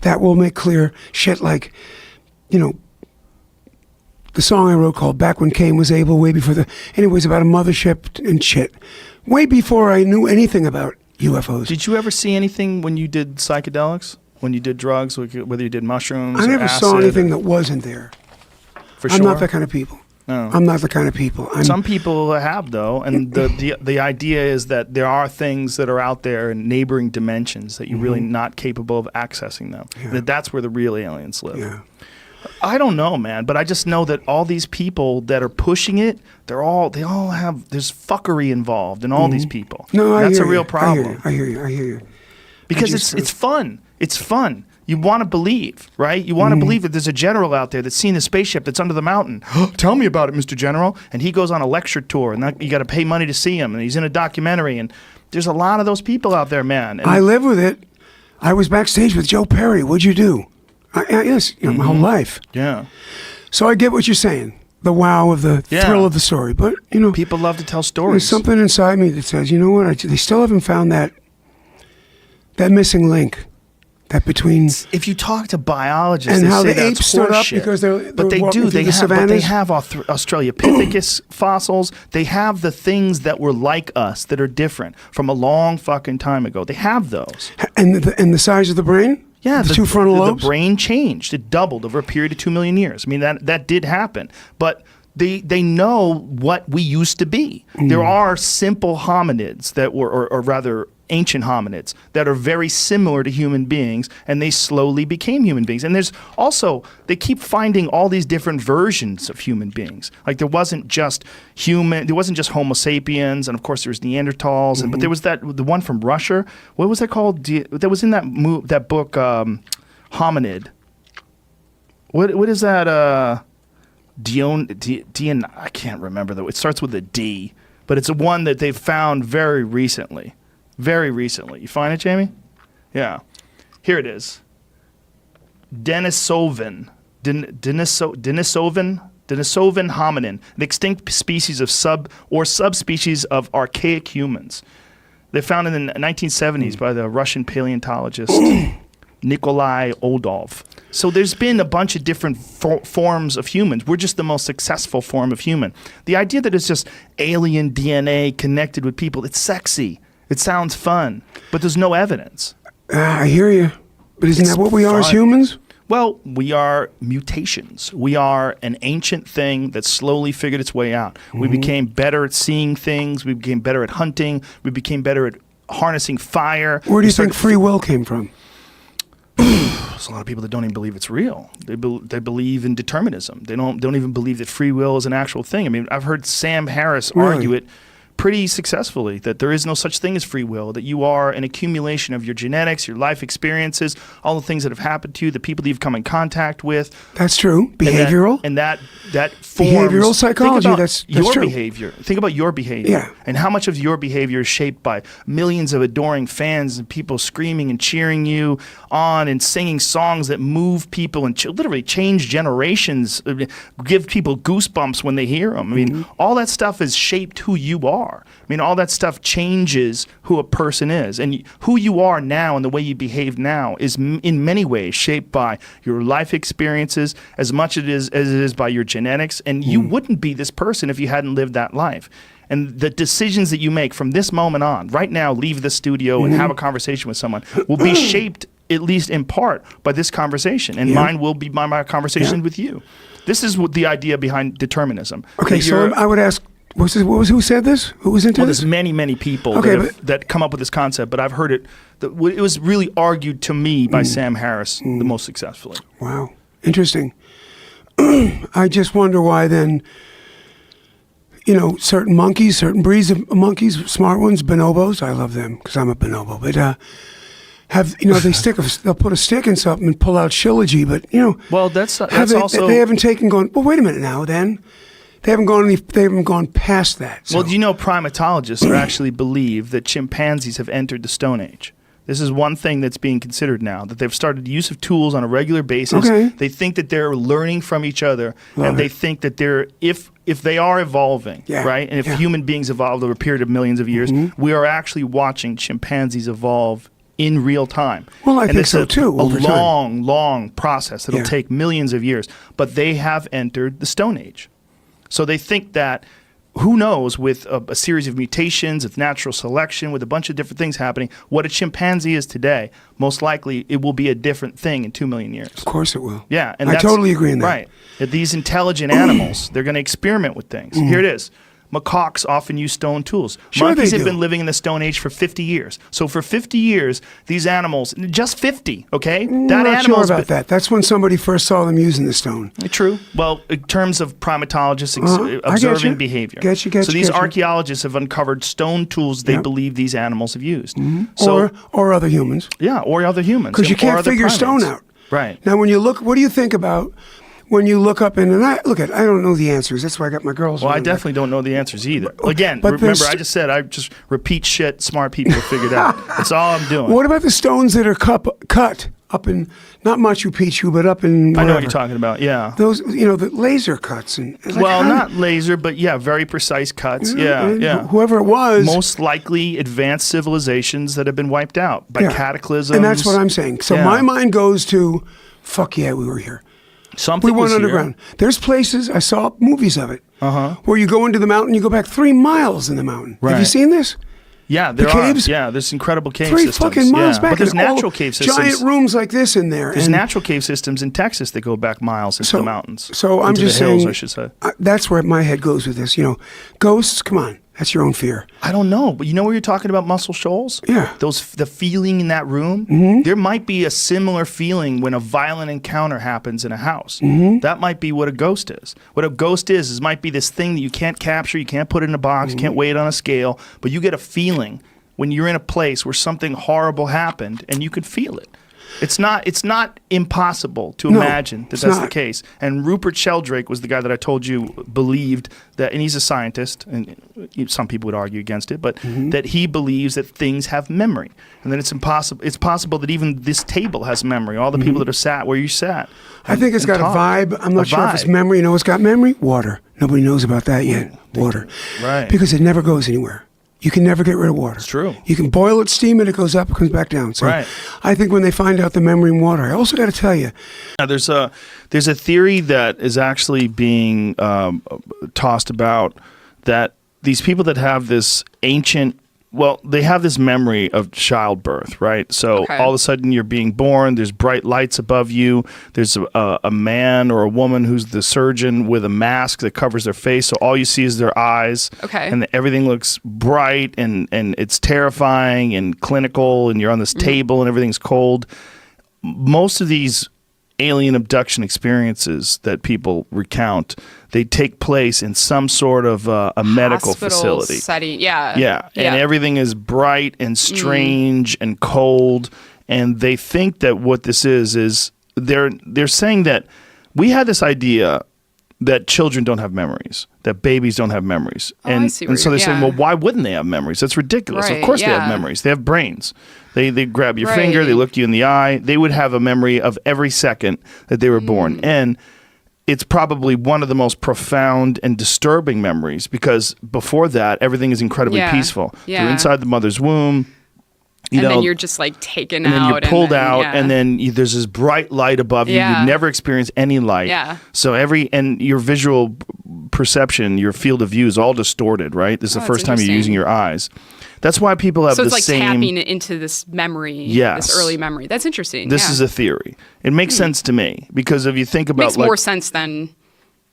that will make clear shit like, the song I wrote called Back When Cain Was Able, way before anyways, about a mothership and shit. Way before I knew anything about UFOs. Did you ever see anything when you did psychedelics? When you did drugs, whether you did mushrooms I never acid saw anything that wasn't there. For sure? I'm not that kind of people. No. I'm not the kind of people. Some people have, though, and the idea is that there are things that are out there in neighboring dimensions that you're really not capable of accessing them. Yeah. That's where the real aliens live. Yeah. I don't know, man, but I just know that all these people that are pushing it, they all have, there's fuckery involved in all these people. No, That's a hear real you. problem. I hear you. Because it's fun. It's fun. You want to believe, right? You want to believe that there's a general out there that's seen a spaceship that's under the mountain. Tell me about it, Mr. General. And he goes on a lecture tour, and you got to pay money to see him, and he's in a documentary. And there's a lot of those people out there, man. And I live with it. I was backstage with Joe Perry. What'd you do? Yes, my whole life. Yeah. So I get what you're saying. The wow of the thrill of the story. But, people love to tell there's stories. something inside me that says, you know what? They still haven't found that missing link. That between if you talk to biologists, and they how say the apes that's stood up horseshit. because they're but they walking do. through They the have. But they savannas. have Australopithecus fossils. They have the things that were like us that are different from a long fucking time ago. They have those. And the size of the brain. Yeah, the two frontal lobes. The brain changed. It doubled over a period of 2 million years. I mean, that did happen. But they know what we used to be. There are simple hominids that were, or rather ancient hominids, that are very similar to human beings, and they slowly became human beings. And there's also, they keep finding all these different versions of human beings. Like there wasn't just Homo sapiens, and of course there's Neanderthals, but there was the one from Russia. What was that called? That was in that book, Hominid. What is that? I can't remember though. It starts with a D, but it's a one that they've found very recently. Very recently. You find it, Jamie? Yeah. Here it is. Denisovan hominin, an extinct species of subspecies of archaic humans. They found in the 1970s by the Russian paleontologist Nikolai Oldov. So there's been a bunch of different forms of humans. We're just the most successful form of human. The idea that it's just alien DNA connected with people, it's sexy. It sounds fun, but there's no evidence. I hear you. But isn't that what we are as humans? Well, we are mutations. We are an ancient thing that slowly figured its way out. We became better at seeing things. We became better at hunting. We became better at harnessing fire. Where do you think free will came from? There's a lot of people that don't even believe it's real. They believe in determinism. They don't even believe that free will is an actual thing. I mean, I've heard Sam Harris argue it pretty successfully, that there is no such thing as free will, that you are an accumulation of your genetics, your life experiences, all the things that have happened to you, the people that you've come in contact with. That's true. Behavioral. And that forms... Behavioral psychology, that's your true. behavior. Think about your behavior. Yeah. And how much of your behavior is shaped by millions of adoring fans and people screaming and cheering you on and singing songs that move people and literally change generations, give people goosebumps when they hear them. I mean, all that stuff has shaped who you are. I mean, all that stuff changes who a person is. And who you are now and the way you behave now is in many ways shaped by your life experiences as much as it is by your genetics. And you wouldn't be this person if you hadn't lived that life. And the decisions that you make from this moment on, right now, leave the studio and have a conversation with someone, will be shaped, at least in part, by this conversation. And mine will be by my conversation with you. This is what the idea behind determinism. Okay, so I would ask, who said this? Who was into this? There's many people that come up with this concept, but I've heard it. It was really argued to me by Sam Harris the most successfully. Wow, interesting. I just wonder why then, certain monkeys, certain breeds of monkeys, smart ones, bonobos, I love them because I'm a bonobo, but they'll put a stick in something and pull out shilajit, but well, that's also they haven't gone. Well, wait a minute now, then. They haven't gone past that. So. Well, do you know primatologists actually believe that chimpanzees have entered the Stone Age? This is one thing that's being considered now, that they've started use of tools on a regular basis. Okay. They think that they're learning from each other, they think that if they are evolving, right, and if human beings evolved over a period of millions of years, we are actually watching chimpanzees evolve in real time. Well, I think it's so too, A over time. long process. It'll Yeah. take millions of years. But they have entered the Stone Age. So they think that, who knows, with a series of mutations, with natural selection, with a bunch of different things happening, what a chimpanzee is today, most likely it will be a different thing in 2 million years. Of course it will. Yeah, and I that's totally agree on that. Right. That these intelligent animals, they're going to experiment with things. Here it is. Macaques often use stone tools. Sure Monkeys they have do. been living in the Stone Age for 50 years. So for 50 years, these animals, just 50, okay? I'm not sure animal's about that. That's when somebody first saw them using the stone. True. Well, in terms of primatologists I get observing you. behavior. Get you. So these archaeologists have uncovered stone tools they Yep. believe these animals have used. So, or other humans. yeah, or other humans. Because you or can't other figure stone primates. out. Right. Now, when you look, what do you think about when you look up and I don't know the answers. That's why I got my girls. Well, I running definitely don't know the answers either. Again, but remember, there's- I just said I just repeat shit smart people figure it out. That's all I'm doing. What about the stones that are cut up in not Machu Picchu, but up in I know what wherever? you're talking about. Yeah. Those, the laser cuts and it's like, Well, how- not laser, but yeah, very precise cuts. Yeah, and yeah. Whoever it was, Most likely advanced civilizations that have been wiped out by yeah. cataclysms. and that's what I'm saying. So Yeah. my mind goes to, fuck yeah, we were here. Something We was went here. underground. There's places, I saw movies of it, where you go into the mountain, you go back 3 miles in the mountain. Have you Right. seen this? Yeah, there caves? are. Yeah, there's incredible cave 3 systems. fucking miles yeah. back. But there's and all natural cave systems. Giant rooms like this in there. There's and natural cave systems in Texas that go back miles into the mountains. So I'm Into just the hills, saying, I should say. that's where my head goes with this. Ghosts, come on. That's your own fear. I don't know, but you know where you're talking about Muscle Shoals? Yeah. The feeling in that room. There might be a similar feeling when a violent encounter happens in a house. That might be what a ghost is. What a ghost is might be this thing that you can't capture, you can't put it in a box, you can't weigh it on a scale, but you get a feeling when you're in a place where something horrible happened and you could feel it. It's not impossible to imagine that it's that's the not. case. And Rupert Sheldrake was the guy that I told you believed that, and he's a scientist, and some people would argue against it, but that he believes that things have memory, and that it's possible that even this table has memory. All the people that are sat where you sat. I think it's got talked. a vibe. I'm not A sure if it's vibe. memory. You know what's got memory? Water. Nobody knows about that yet. Water. Right. Because it never goes anywhere. You can never get rid of water. It's true. You can boil it, steam it, it goes up, it comes back down. So Right. I think when they find out the memory in water, I also got to tell you, Now, there's a theory that is actually being tossed about that these people that have this ancient, they have this memory of childbirth, right? So Okay. all of a sudden you're being born, there's bright lights above you, there's a man or a woman who's the surgeon with a mask that covers their face, so all you see is their eyes. Okay. And everything looks bright and it's terrifying and clinical, and you're on this table and everything's cold. Most of these alien abduction experiences that people recount, they take place in some sort of a medical Hospital facility. setting. Yeah. Yeah, and everything is bright and strange and cold, and they think that what this is they're saying that we had this idea that children don't have memories, that babies don't have memories. Oh, I and, see and where so they're you're- saying, yeah. well, why wouldn't they have memories? That's ridiculous. Of Right, course they have yeah. memories. They have brains. They grab your Right. finger, they look you in the eye. They would have a memory of every second that they were born. And it's probably one of the most profound and disturbing memories, because before that, everything is incredibly Yeah. peaceful. Yeah. You're inside the mother's womb. And then you're just like taken and then out. you're pulled out, yeah. and then there's this bright light above you. Yeah. You never experience any light. Yeah. So and your visual perception, your field of view is all distorted, right? This is the Oh, first that's time you're using interesting. your eyes. That's why people have So the it's like same. tapping into this memory, Yes. this early memory. That's interesting. This yeah. is a theory. It makes sense to me, because if you think about Makes more sense than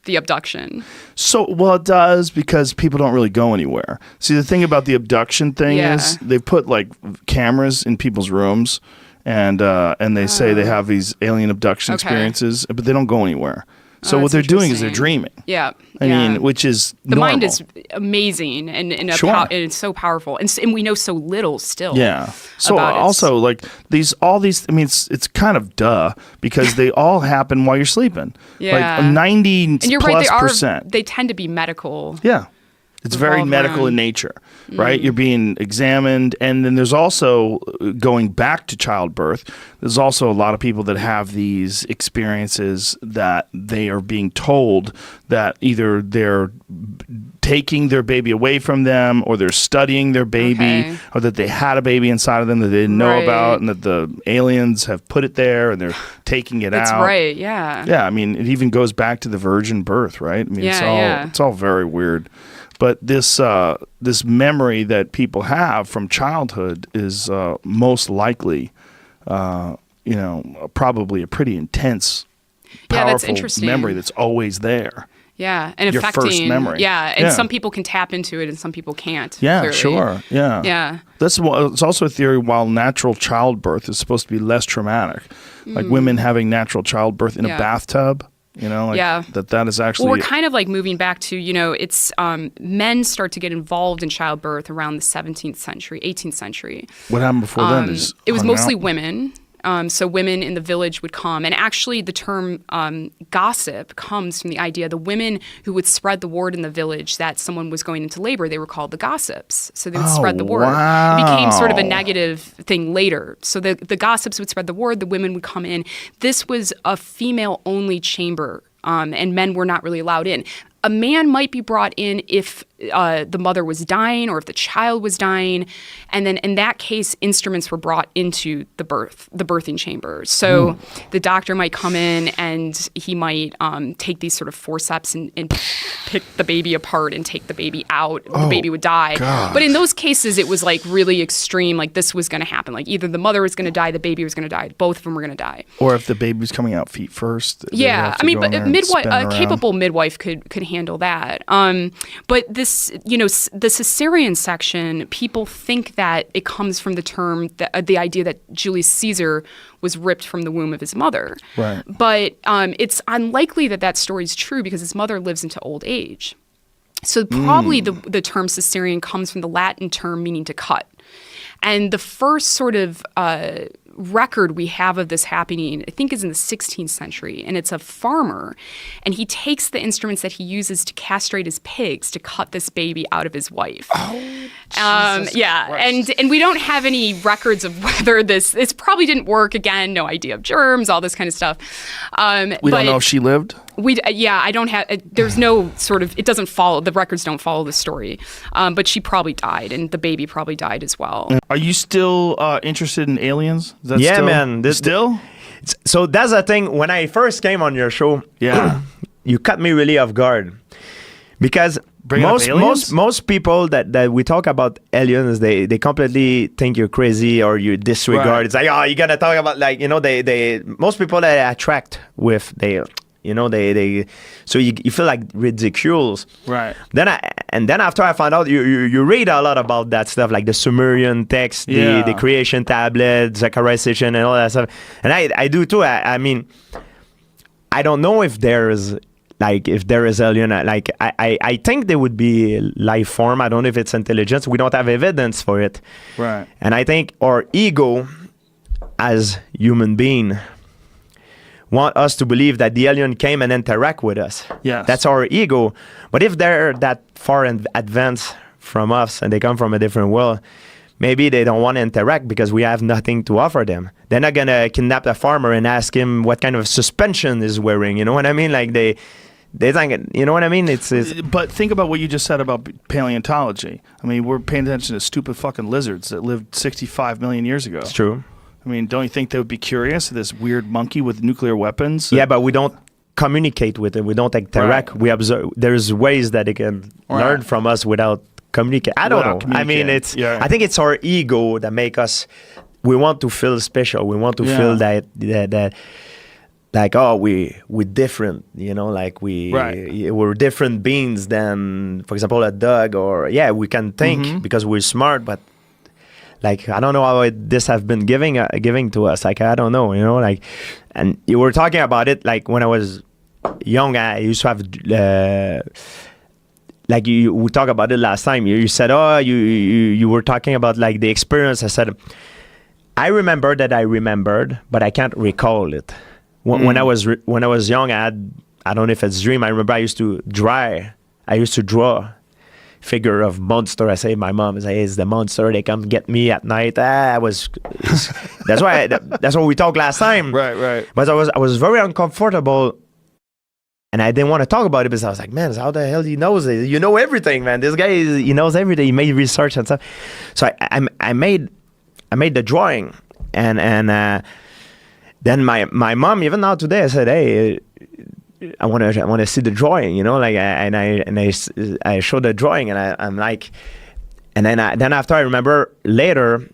the abduction. it does, because people don't really go anywhere. See, the thing about the abduction thing Yeah. is they put like cameras in people's rooms, and they say they have these alien abduction Okay. experiences, but they don't go anywhere. So Oh, what that's they're doing is they're interesting. dreaming. Yeah. I yeah. mean, which is the mind normal. is amazing and Sure. and it's so powerful, and we know so little still. Yeah. So about it. also, like all these. I mean, it's kind of duh, because they all happen while you're sleeping. Yeah. Like 90 and you're plus right. percent. They tend to be medical. Yeah. It's very revolve medical around- in nature, right? You're being examined. And then there's also, going back to childbirth, there's also a lot of people that have these experiences that they are being told that either they're taking their baby away from them, or they're studying their baby, or that they had a baby inside of them that they didn't know about, and that the aliens have put it there and they're taking it out. That's right, yeah. Yeah, I mean, it even goes back to the virgin birth, right? I mean, it's all very weird. But this this memory that people have from childhood is most likely, probably a pretty intense, powerful memory that's always there. Yeah, and your affecting first memory. Yeah, and some people can tap into it, and some people can't. Yeah, clearly. sure. Yeah, yeah. It's also a theory. While natural childbirth is supposed to be less traumatic, like women having natural childbirth in a bathtub. That is actually... Well, we're kind of like moving back to, it's men start to get involved in childbirth around the 17th century, 18th century. What happened before then? It was mostly women. So women in the village would come. And actually the term gossip comes from the idea the women who would spread the word in the village that someone was going into labor, they were called the gossips. So they would spread the word. Wow. It became sort of a negative thing later. So the gossips would spread the word, the women would come in. This was a female-only chamber, and men were not really allowed in. A man might be brought in if the mother was dying or if the child was dying. And then in that case, instruments were brought into the birthing chamber. So the doctor might come in and he might take these sort of forceps and pick the baby apart and take the baby out. The baby would die. God. But in those cases, it was like really extreme. Like this was going to happen. Like either the mother was going to die, the baby was going to die. Both of them were going to die. Or if the baby was coming out feet first. Yeah. I mean, but a capable midwife could handle that. But this, the cesarean section, people think that it comes from the term, the idea that Julius Caesar was ripped from the womb of his mother. Right. But it's unlikely that story is true because his mother lives into old age. So probably the term cesarean comes from the Latin term meaning to cut. And the first sort of record we have of this happening, I think, is in the 16th century. And it's a farmer. And he takes the instruments that he uses to castrate his pigs to cut this baby out of his wife. Jesus Christ. And we don't have any records of whether this probably didn't work. Again, no idea of germs, all this kind of stuff. We don't know if she lived? I don't have, there's no sort of, it doesn't follow, the records don't follow the story. But she probably died, and the baby probably died as well. Are you still interested in aliens? Man. Still? So that's the thing. When I first came on your show, you cut me really off guard. Because most people that we talk about aliens, they completely think you're crazy or you disregard. Right. It's like, oh, you gotta talk about they most people that I attract with they so you feel like ridiculous. Right. Then after I found out you read a lot about that stuff, like the Sumerian text, the creation tablet, Zechariah and all that stuff. And I do too. I mean, I don't know if there is alien. Like I think there would be life form. I don't know if it's intelligence. We don't have evidence for it. Right. And I think our ego as human being want us to believe that the alien came and interact with us. Yes. That's our ego. But if they're that far in advance from us and they come from a different world, maybe they don't want to interact because we have nothing to offer them. They're not going to kidnap a farmer and ask him what kind of suspension he's wearing. You know what I mean? Like they think, you know what I mean? It's But think about what you just said about paleontology. I mean, we're paying attention to stupid fucking lizards that lived 65 million years ago. It's true. I mean, don't you think they would be curious? This weird monkey with nuclear weapons? Yeah, but we don't communicate with it. We don't interact. Right. We observe. There's ways that they can learn from us without communicating. I don't know. I mean, I think it's our ego that make us. We want to feel special. We want to feel that like, oh, we're different. Like we're different beings than, for example, a dog. Or we can think because we're smart, but. Like, I don't know how this have been giving to us. Like, I don't know, like, and you were talking about it, like, when I was young, I used to have, like, we talked about it last time. You said, oh, you were talking about, like, the experience. I said, I remember that I remembered, but I can't recall it. When I was young, I don't know if it's a dream. I remember I used to draw figure of monster. I say my mom is like, it's the monster. They come get me at night. That's why we talked last time. Right. But I was very uncomfortable, And I didn't want to talk about it because I was like, man, how the hell he knows it? You know everything, man. This guy, he knows everything. He made research and stuff. So I made the drawing, and then my mom, even now today, I said, hey, I want to see the drawing, you know, like, I showed the drawing, and I'm like, and then after I remember later,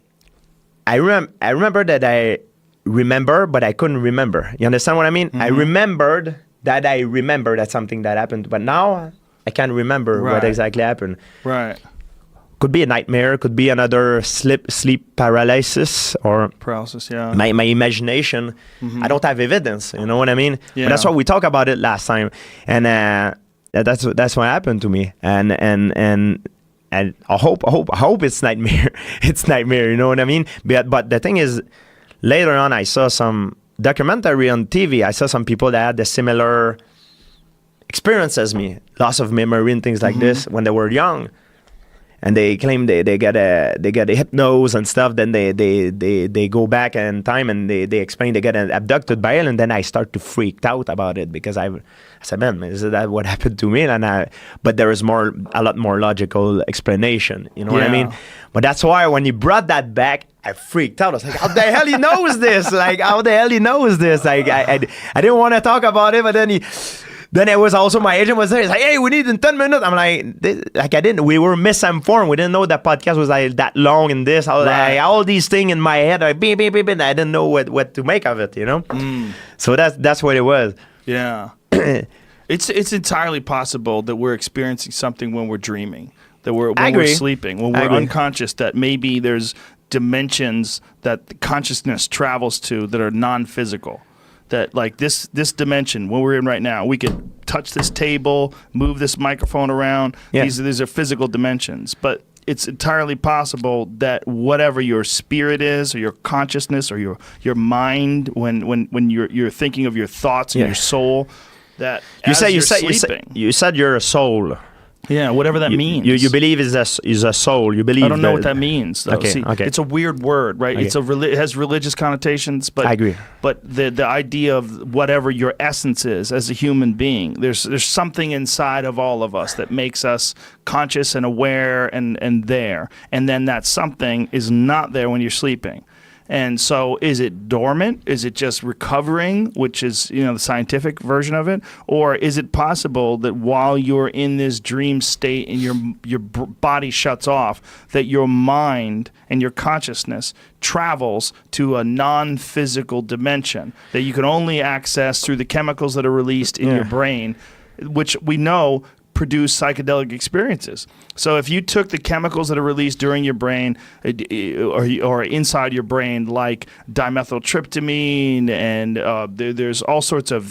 I remember that I remember, but I couldn't remember. You understand what I mean? I remembered that something that happened, but now I can't remember what exactly happened. Right. Could be a nightmare, could be another sleep paralysis or paralysis. Yeah. My imagination. I don't have evidence. You know what I mean? Yeah. But that's why we talked about it last time, and that's what happened to me. And I hope it's nightmare. It's nightmare. You know what I mean? But the thing is, later on, I saw some documentary on TV. I saw some people that had the similar experience as me, loss of memory and things like this when they were young, and they claim they get a hypnose and stuff. Then they go back in time and they explain they get abducted by alien. Then I start to freak out about it because I said, man, is that what happened to me? But there is a lot more logical explanation. You know what I mean? But that's why when you brought that back, I freaked out. I was like, how the hell he knows this? Like, how the hell he knows this? Like, I didn't want to talk about it, but then it was also my agent was there. He's like, hey, we need in 10 minutes. I'm like, we were misinformed. We didn't know that podcast was like that long and this. I was like, all these things in my head, like, beep, beep, beep, and I didn't know what to make of it, you know? So that's what it was. Yeah. It's entirely possible that we're experiencing something when we're dreaming, that when we're sleeping, when we're unconscious, that maybe there's dimensions that the consciousness travels to that are non-physical. That like this dimension, what we're in right now, we could touch this table, move this microphone around. Yeah. These are physical dimensions. But it's entirely possible that whatever your spirit is, or your consciousness, or your mind, when you're thinking of your thoughts and your soul, that you said you're a soul. Yeah, whatever that means. You believe is a soul. You believe. I don't know what that means, though. Okay, it's a weird word, right? Okay. It has religious connotations, but I agree. But the idea of whatever your essence is as a human being, there's something inside of all of us that makes us conscious and aware and there, and then that something is not there when you're sleeping. And so is it dormant? Is it just recovering, which is, the scientific version of it? Or is it possible that while you're in this dream state and your body shuts off, that your mind and your consciousness travels to a non-physical dimension that you can only access through the chemicals that are released in your brain, which we know produce psychedelic experiences. So if you took the chemicals that are released during your brain or inside your brain, like dimethyltryptamine, and there's all sorts of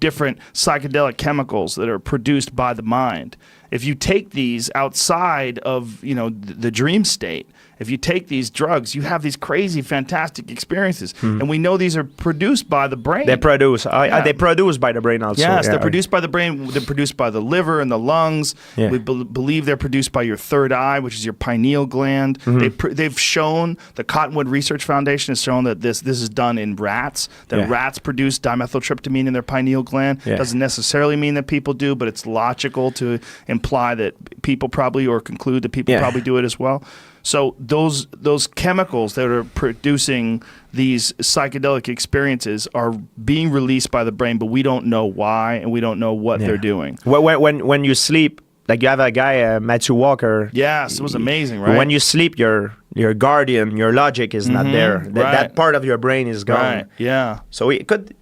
different psychedelic chemicals that are produced by the mind. If you take these outside of the dream state, if you take these drugs, you have these crazy, fantastic experiences. And we know these are produced by the brain. They produce. They produce by the brain also. Yes, they're produced by the brain. They're produced by the liver and the lungs. Yeah. We believe they're produced by your third eye, which is your pineal gland. They've shown, the Cottonwood Research Foundation has shown that this is done in rats, that rats produce dimethyltryptamine in their pineal gland. Doesn't necessarily mean that people do, but it's logical to imply that people probably, or conclude that people probably do it as well. So those chemicals that are producing these psychedelic experiences are being released by the brain, but we don't know why, and we don't know what they're doing. When you sleep, like you have a guy, Matthew Walker. Yes, it was amazing, right? When you sleep, your guardian, your logic is not there. That part of your brain is gone. Right. Yeah. So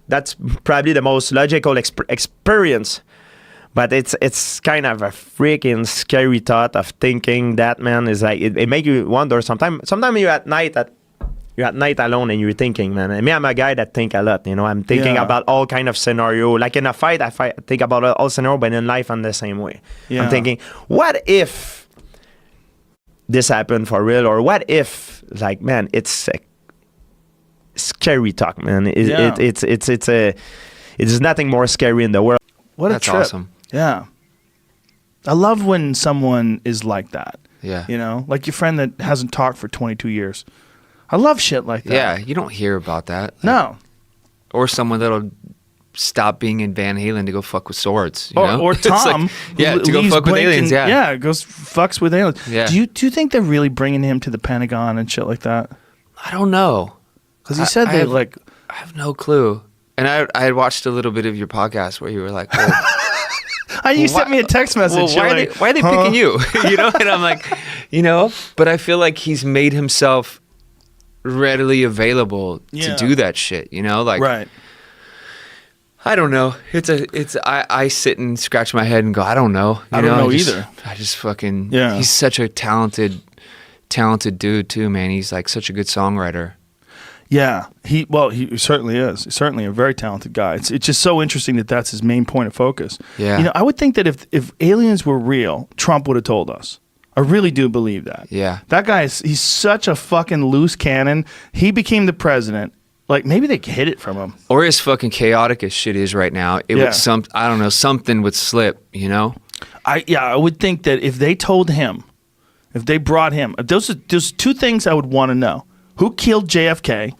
that's probably the most logical experience. But it's kind of a freaking scary thought of thinking that, man, is like it makes you wonder. Sometimes you're at night alone and you're thinking, man. And me, I'm a guy that think a lot. I'm thinking about all kind of scenario. Like in a fight, I think about all scenario, but in life, I'm the same way. Yeah. I'm thinking, what if this happened for real, or what if, like, man, it's a scary talk, man. It's nothing more scary in the world. What a That's trip. Awesome. Yeah. I love when someone is like that. Yeah. Like your friend that hasn't talked for 22 years. I love shit like that. Yeah, you don't hear about that. No. Or someone that'll stop being in Van Halen to go fuck with swords. You know? Or Tom, to go fuck with aliens. Yeah, goes fucks with aliens. Yeah. Do you think they're really bringing him to the Pentagon and shit like that? I don't know, because he said they like. I have no clue. And I had watched a little bit of your podcast where you were like, well, you sent me a text message. Well, why are they picking you? You know, and I'm like, you know, but I feel like he's made himself readily available to do that shit. You know, like, right. I don't know. I sit and scratch my head and go, I don't know. I don't know either. I just fucking, he's such a talented dude too, man. He's like such a good songwriter. Yeah, he certainly is. He's certainly a very talented guy. It's just so interesting that that's his main point of focus. Yeah. You know, I would think that if aliens were real, Trump would have told us. I really do believe that. Yeah. That guy he's such a fucking loose cannon. He became the president. Like, maybe they hid it from him. Or as fucking chaotic as shit is right now, it would I don't know, something would slip, you know? I would think that if they told him, if they brought him, there's two things I would want to know. Who killed JFK?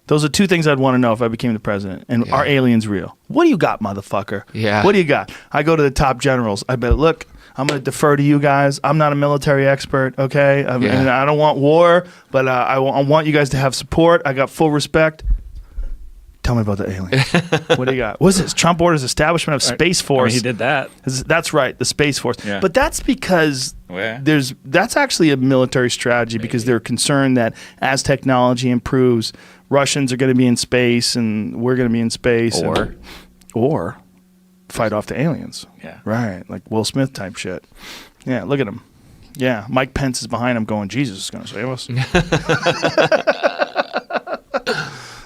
Those are two things I'd want to know if I became the president. And are aliens real? What do you got, motherfucker? Yeah. What do you got? I go to the top generals. I bet, look, I'm going to defer to you guys. I'm not a military expert, okay? And I don't want war, but I want you guys to have support. I got full respect. Tell me about the aliens. What do you got? What's this? Trump orders establishment of Space Force. I mean, he did that. That's right, the Space Force. Yeah. But that's because that's actually a military strategy because they're concerned that as technology improves, Russians are going to be in space and we're going to be in space. Or fight off the aliens. Yeah. Right, like Will Smith type shit. Yeah, look at him. Yeah, Mike Pence is behind him going, Jesus is going to save us.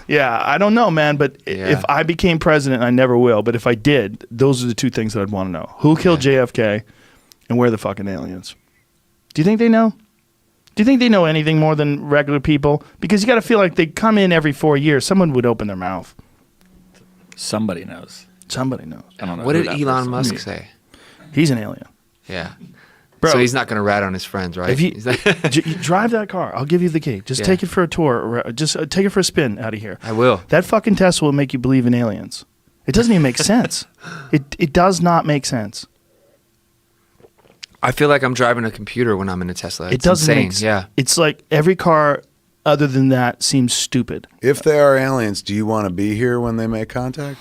Yeah, I don't know, man, but if I became president, I never will, but if I did, those are the two things that I'd want to know. Who killed JFK and where are the fucking aliens? Do you think they know? Do you think they know anything more than regular people? Because you got to feel like they come in every 4 years. Someone would open their mouth. Somebody knows. Somebody knows. I don't know. What did Elon Musk say? He's an alien. Yeah. Bro, so he's not going to rat on his friends, right? If you drive that car, I'll give you the key. Just take it for a tour. Just take it for a spin out of here. I will. That fucking Tesla will make you believe in aliens. It doesn't even make sense. It does not make sense. I feel like I'm driving a computer when I'm in a Tesla. It's it doesn't insane. make sense. Yeah. It's like every car other than that seems stupid. If they are aliens, do you want to be here when they make contact?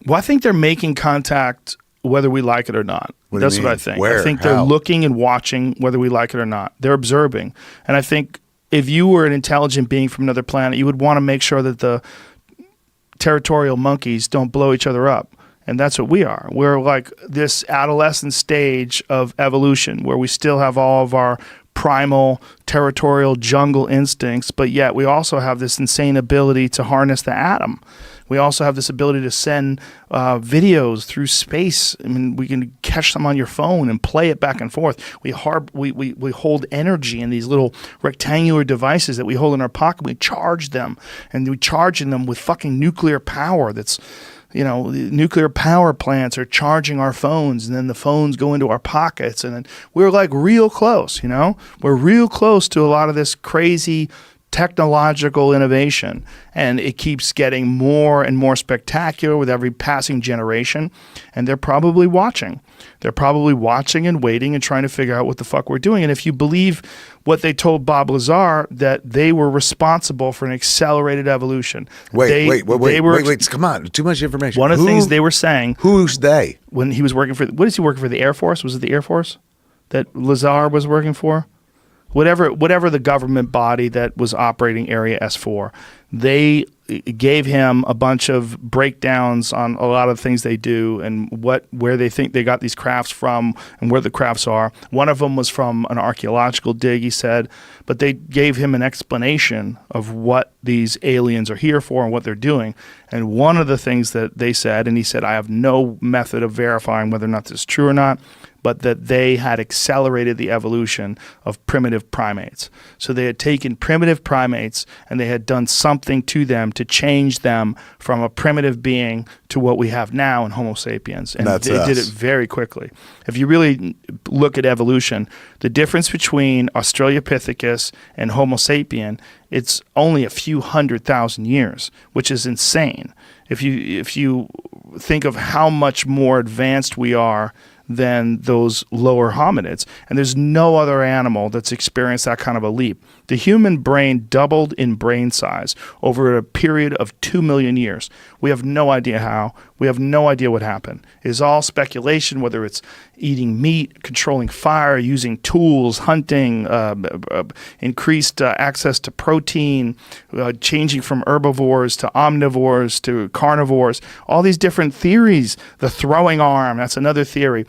Well, I think they're making contact whether we like it or not. That's what I think. Where? I think How? they're looking and watching whether we like it or not. They're observing. And I think if you were an intelligent being from another planet, you would want to make sure that the territorial monkeys don't blow each other up. And that's what we are. We're like this adolescent stage of evolution where we still have all of our primal territorial jungle instincts, but yet we also have this insane ability to harness the atom. We also have this ability to send videos through space. I mean, we can catch them on your phone and play it back and forth. We hold energy in these little rectangular devices that we hold in our pocket. We charge them, and we charge them with fucking nuclear power that's... You know, nuclear power plants are charging our phones, and then the phones go into our pockets, and then we're like real close, you know? We're real close to a lot of this crazy technological innovation, and it keeps getting more and more spectacular with every passing generation, and they're probably watching. They're probably watching and waiting and trying to figure out what the fuck we're doing. And if you believe what they told Bob Lazar, that they were responsible for an accelerated evolution. Wait, come on. Too much information. One of the things they were saying. Who's they? When he was working for, what is he working for, the Air Force? Was it the Air Force that Lazar was working for? Whatever the government body that was operating Area S4, they gave him a bunch of breakdowns on a lot of things they do and where they think they got these crafts from and where the crafts are. One of them was from an archaeological dig, he said, but they gave him an explanation of what these aliens are here for and what they're doing. And one of the things that they said, and he said, I have no method of verifying whether or not this is true or not, but that they had accelerated the evolution of primitive primates. So they had taken primitive primates and they had done something to them to change them from a primitive being to what we have now in Homo sapiens. And they did it very quickly. If you really look at evolution, the difference between Australopithecus and Homo sapien, it's only a few 100,000 years, which is insane. If you think of how much more advanced we are than those lower hominids. And there's no other animal that's experienced that kind of a leap. The human brain doubled in brain size over a period of 2 million years. We have no idea how. We have no idea what happened. It is all speculation, whether it's eating meat, controlling fire, using tools, hunting, increased access to protein, changing from herbivores to omnivores to carnivores, all these different theories. The throwing arm, that's another theory.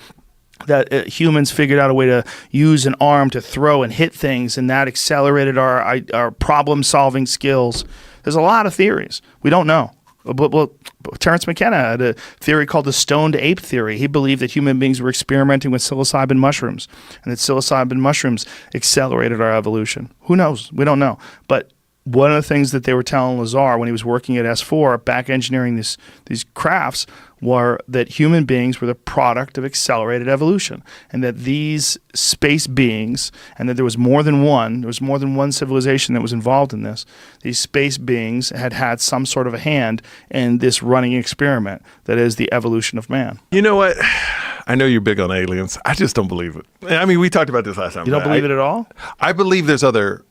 That humans figured out a way to use an arm to throw and hit things, and that accelerated our problem-solving skills. There's a lot of theories. We don't know. But Terence McKenna had a theory called the stoned ape theory. He believed that human beings were experimenting with psilocybin mushrooms, and that psilocybin mushrooms accelerated our evolution. Who knows? We don't know. But one of the things that they were telling Lazar when he was working at S4, back engineering these crafts, were that human beings were the product of accelerated evolution, and that these space beings, and that there was more than one civilization that was involved in this. These space beings had some sort of a hand in this running experiment that is the evolution of man. You know what? I know you're big on aliens. I just don't believe it. I mean, we talked about this last time. You don't believe it at all? I believe there's other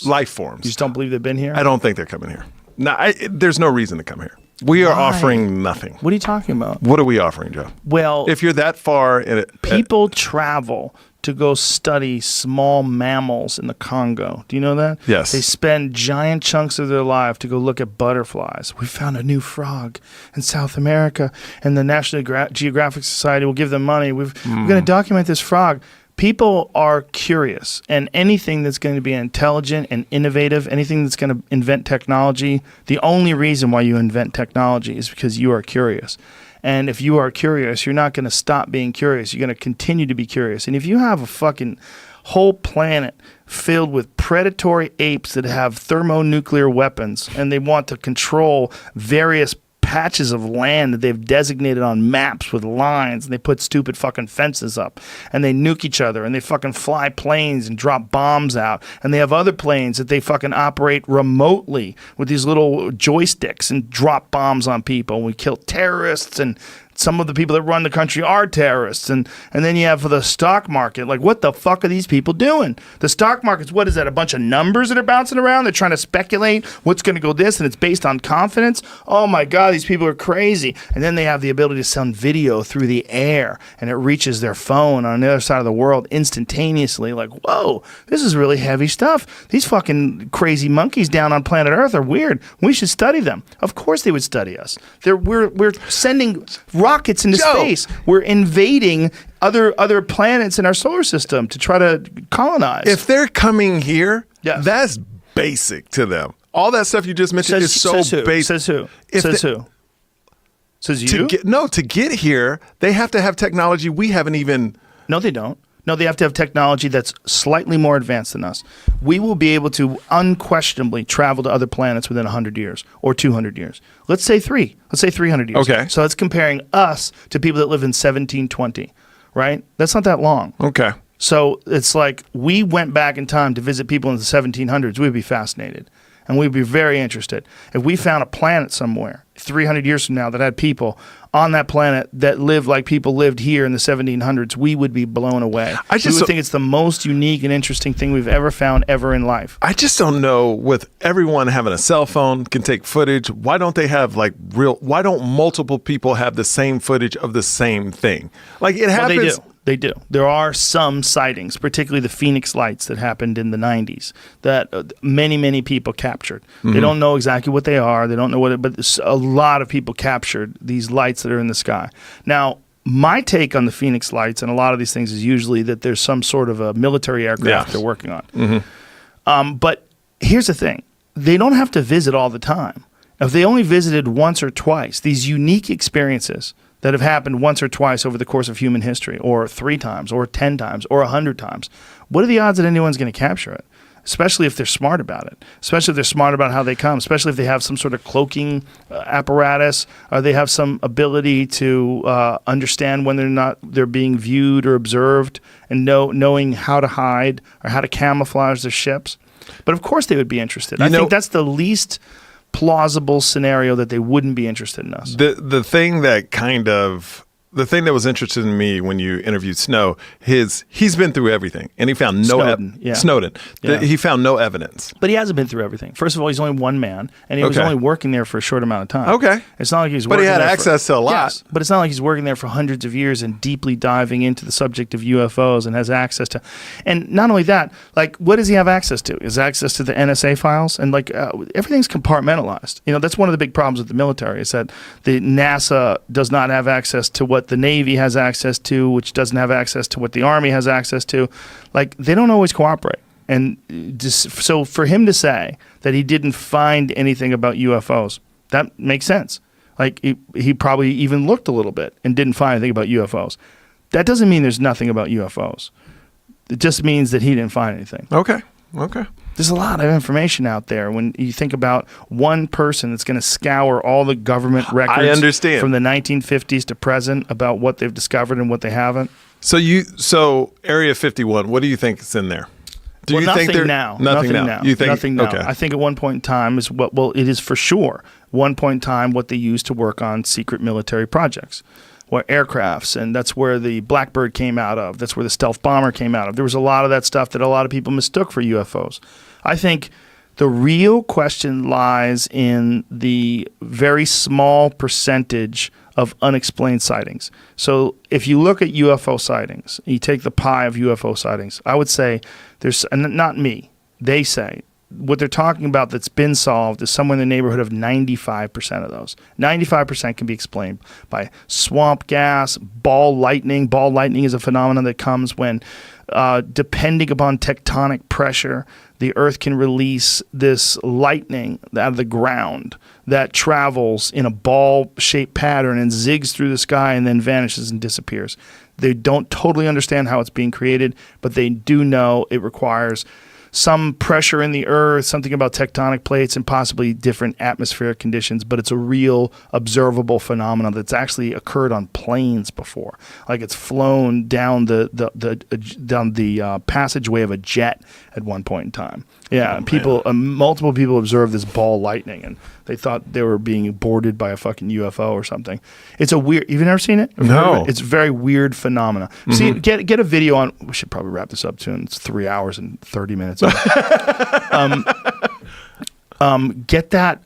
life forms. You just don't believe they've been here? I don't think they're coming here. No, there's no reason to come here. We are offering nothing. What are you talking about? What are we offering, Joe? Well, if you're that far in it, people travel to go study small mammals in the Congo. Do you know that? Yes. They spend giant chunks of their life to go look at butterflies. We found a new frog in South America, and the National Geographic Society will give them money. We're going to document this frog. People are curious, and anything that's going to be intelligent and innovative, anything that's going to invent technology, the only reason why you invent technology is because you are curious. And if you are curious, you're not going to stop being curious. You're going to continue to be curious. And if you have a fucking whole planet filled with predatory apes that have thermonuclear weapons, and they want to control various patches of land that they've designated on maps with lines, and they put stupid fucking fences up, and they nuke each other, and they fucking fly planes and drop bombs out, and they have other planes that they fucking operate remotely with these little joysticks and drop bombs on people, and we kill terrorists, and some of the people that run the country are terrorists. And then you have the stock market. Like, what the fuck are these people doing? The stock market's, what is that, a bunch of numbers that are bouncing around? They're trying to speculate what's going to go this, and it's based on confidence? Oh, my God, these people are crazy. And then they have the ability to send video through the air, and it reaches their phone on the other side of the world instantaneously. Like, whoa, this is really heavy stuff. These fucking crazy monkeys down on planet Earth are weird. We should study them. Of course they would study us. We're sending rockets into space. We're invading other planets in our solar system to try to colonize. If they're coming here, that's basic to them. All that stuff you just mentioned is so basic. Says who? Says who? Says you? To get here, they have to have technology we haven't even... No, they don't. No, they have to have technology that's slightly more advanced than us. We will be able to unquestionably travel to other planets within 100 years or 200 years. Let's say 300 years. Okay. So that's comparing us to people that live in 1720, right? That's not that long. Okay. So it's like we went back in time to visit people in the 1700s. We'd be fascinated, and we'd be very interested. If we found a planet somewhere 300 years from now that had people on that planet that lived like people lived here in the 1700s, we would be blown away. We would think it's the most unique and interesting thing we've ever found ever in life. I just don't know, with everyone having a cell phone, can take footage, why don't they have why don't multiple people have the same footage of the same thing? Like, it happens. Well, they do. There are some sightings, particularly the Phoenix lights that happened in the 90s, that many, many people captured. Mm-hmm. They don't know exactly what they are. They don't know but a lot of people captured these lights that are in the sky. Now, my take on the Phoenix lights and a lot of these things is usually that there's some sort of a military aircraft they're working on. Mm-hmm. But here's the thing. They don't have to visit all the time. If they only visited once or twice, these unique experiences that have happened once or twice over the course of human history, or 3 times, or 10 times, or 100 times, what are the odds that anyone's going to capture it? Especially if they're smart about it, especially if they're smart about how they come, especially if they have some sort of cloaking apparatus, or they have some ability to understand when they're being viewed or observed, and knowing how to hide or how to camouflage their ships. But of course they would be interested. I think that's the least plausible scenario that they wouldn't be interested in us. The thing that was interesting to me when you interviewed Snow, he's been through everything, and he found Snowden. He found no evidence. But he hasn't been through everything. First of all, he's only one man, and he was only working there for a short amount of time. Okay. It's not like he's But working he had there access to a lot. Yes, but it's not like he's working there for hundreds of years and deeply diving into the subject of UFOs and has access to. And not only that, like, what does he have access to? Is access to the NSA files? And like everything's compartmentalized. You know, that's one of the big problems with the military is that the NASA does not have access to what the Navy has access to, which doesn't have access to what the Army has access to. Like, they don't always cooperate. And so for him to say that he didn't find anything about UFOs, that makes sense. Like, he probably even looked a little bit and didn't find anything about UFOs. That doesn't mean there's nothing about UFOs. It just means that he didn't find anything. Okay. There's a lot of information out there when you think about one person that's going to scour all the government records I understand. from the 1950s to present about what they've discovered and what they haven't. So Area 51, what do you think is in there? Nothing now. You think nothing now. Okay. I think at one point in time it is for sure one point in time what they used to work on secret military projects. Or aircrafts, and that's where the Blackbird came out of. That's where the stealth bomber came out of. There was a lot of that stuff that a lot of people mistook for UFOs. I think the real question lies in the very small percentage of unexplained sightings. So if you look at UFO sightings, you take the pie of UFO sightings, I would say there's, and not me, they say, what they're talking about that's been solved is somewhere in the neighborhood of 95% of those. 95% can be explained by swamp gas, ball lightning. Ball lightning is a phenomenon that comes when, depending upon tectonic pressure, the Earth can release this lightning out of the ground that travels in a ball-shaped pattern and zigs through the sky and then vanishes and disappears. They don't totally understand how it's being created, but they do know it requires some pressure in the earth, something about tectonic plates and possibly different atmospheric conditions, but it's a real observable phenomenon that's actually occurred on planes before. Like, it's flown down the passageway of a jet at one point in time. Yeah, multiple people observed this ball lightning, and they thought they were being boarded by a fucking UFO or something. It's a weird. You've never seen it? No. It's a very weird phenomena. Mm-hmm. See, get a video on. We should probably wrap this up soon. It's 3 hours and 30 minutes. Get that.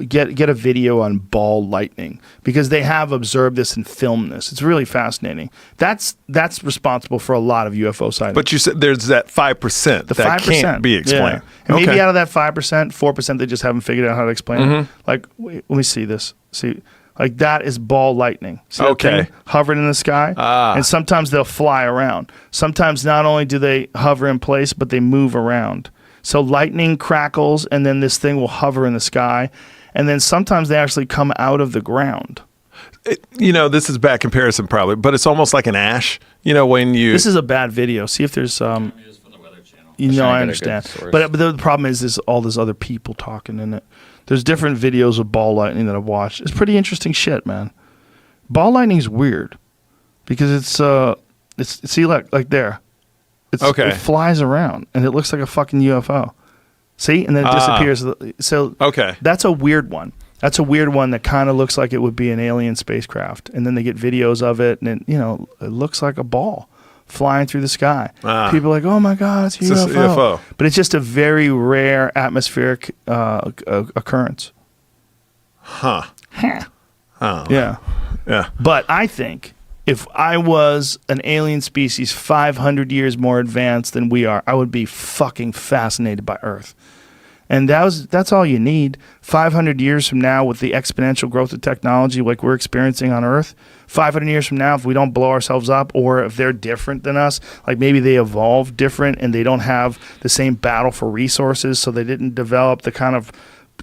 Get a video on ball lightning, because they have observed this and filmed this. It's really fascinating. That's responsible for a lot of UFO sightings. But you said there's that 5% that can't be explained. Yeah. And maybe out of that 5%, 4% they just haven't figured out how to explain it. Like, wait, let me see this. See, like, that is ball lightning. See that thing hovering in the sky? And sometimes they'll fly around. Sometimes not only do they hover in place, but they move around. So lightning crackles, and then this thing will hover in the sky. And then sometimes they actually come out of the ground. This is bad comparison probably, but it's almost like an ash. When you... This is a bad video. See if there's... I understand. But the problem is there's all these other people talking in it. There's different videos of ball lightning that I've watched. It's pretty interesting shit, man. Ball lightning is weird because it's see, like there. It flies around, and it looks like a fucking UFO. See? And then it disappears. So that's a weird one. That's a weird one that kind of looks like it would be an alien spacecraft. And then they get videos of it, and it looks like a ball flying through the sky. People are like, oh my God, it's a UFO. But it's just a very rare atmospheric occurrence. Huh. Oh. Yeah. But I think if I was an alien species 500 years more advanced than we are, I would be fucking fascinated by Earth. And that's all you need. 500 years from now, with the exponential growth of technology like we're experiencing on Earth, 500 years from now, if we don't blow ourselves up, or if they're different than us, like maybe they evolved different and they don't have the same battle for resources, so they didn't develop the kind of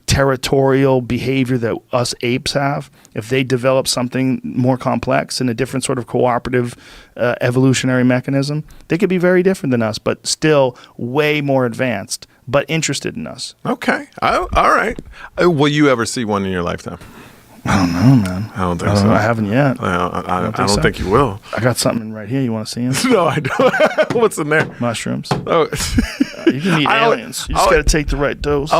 territorial behavior that us apes have. If they develop something more complex and a different sort of cooperative evolutionary mechanism, they could be very different than us, but still way more advanced, but interested in us. Okay. All right. Will you ever see one in your lifetime? I don't know, man. I don't think so. I haven't yet. I don't think you will. I got something right here. You want to see them? No, I don't. What's in there? Mushrooms. Oh. You can eat aliens. You just got to take the right dose.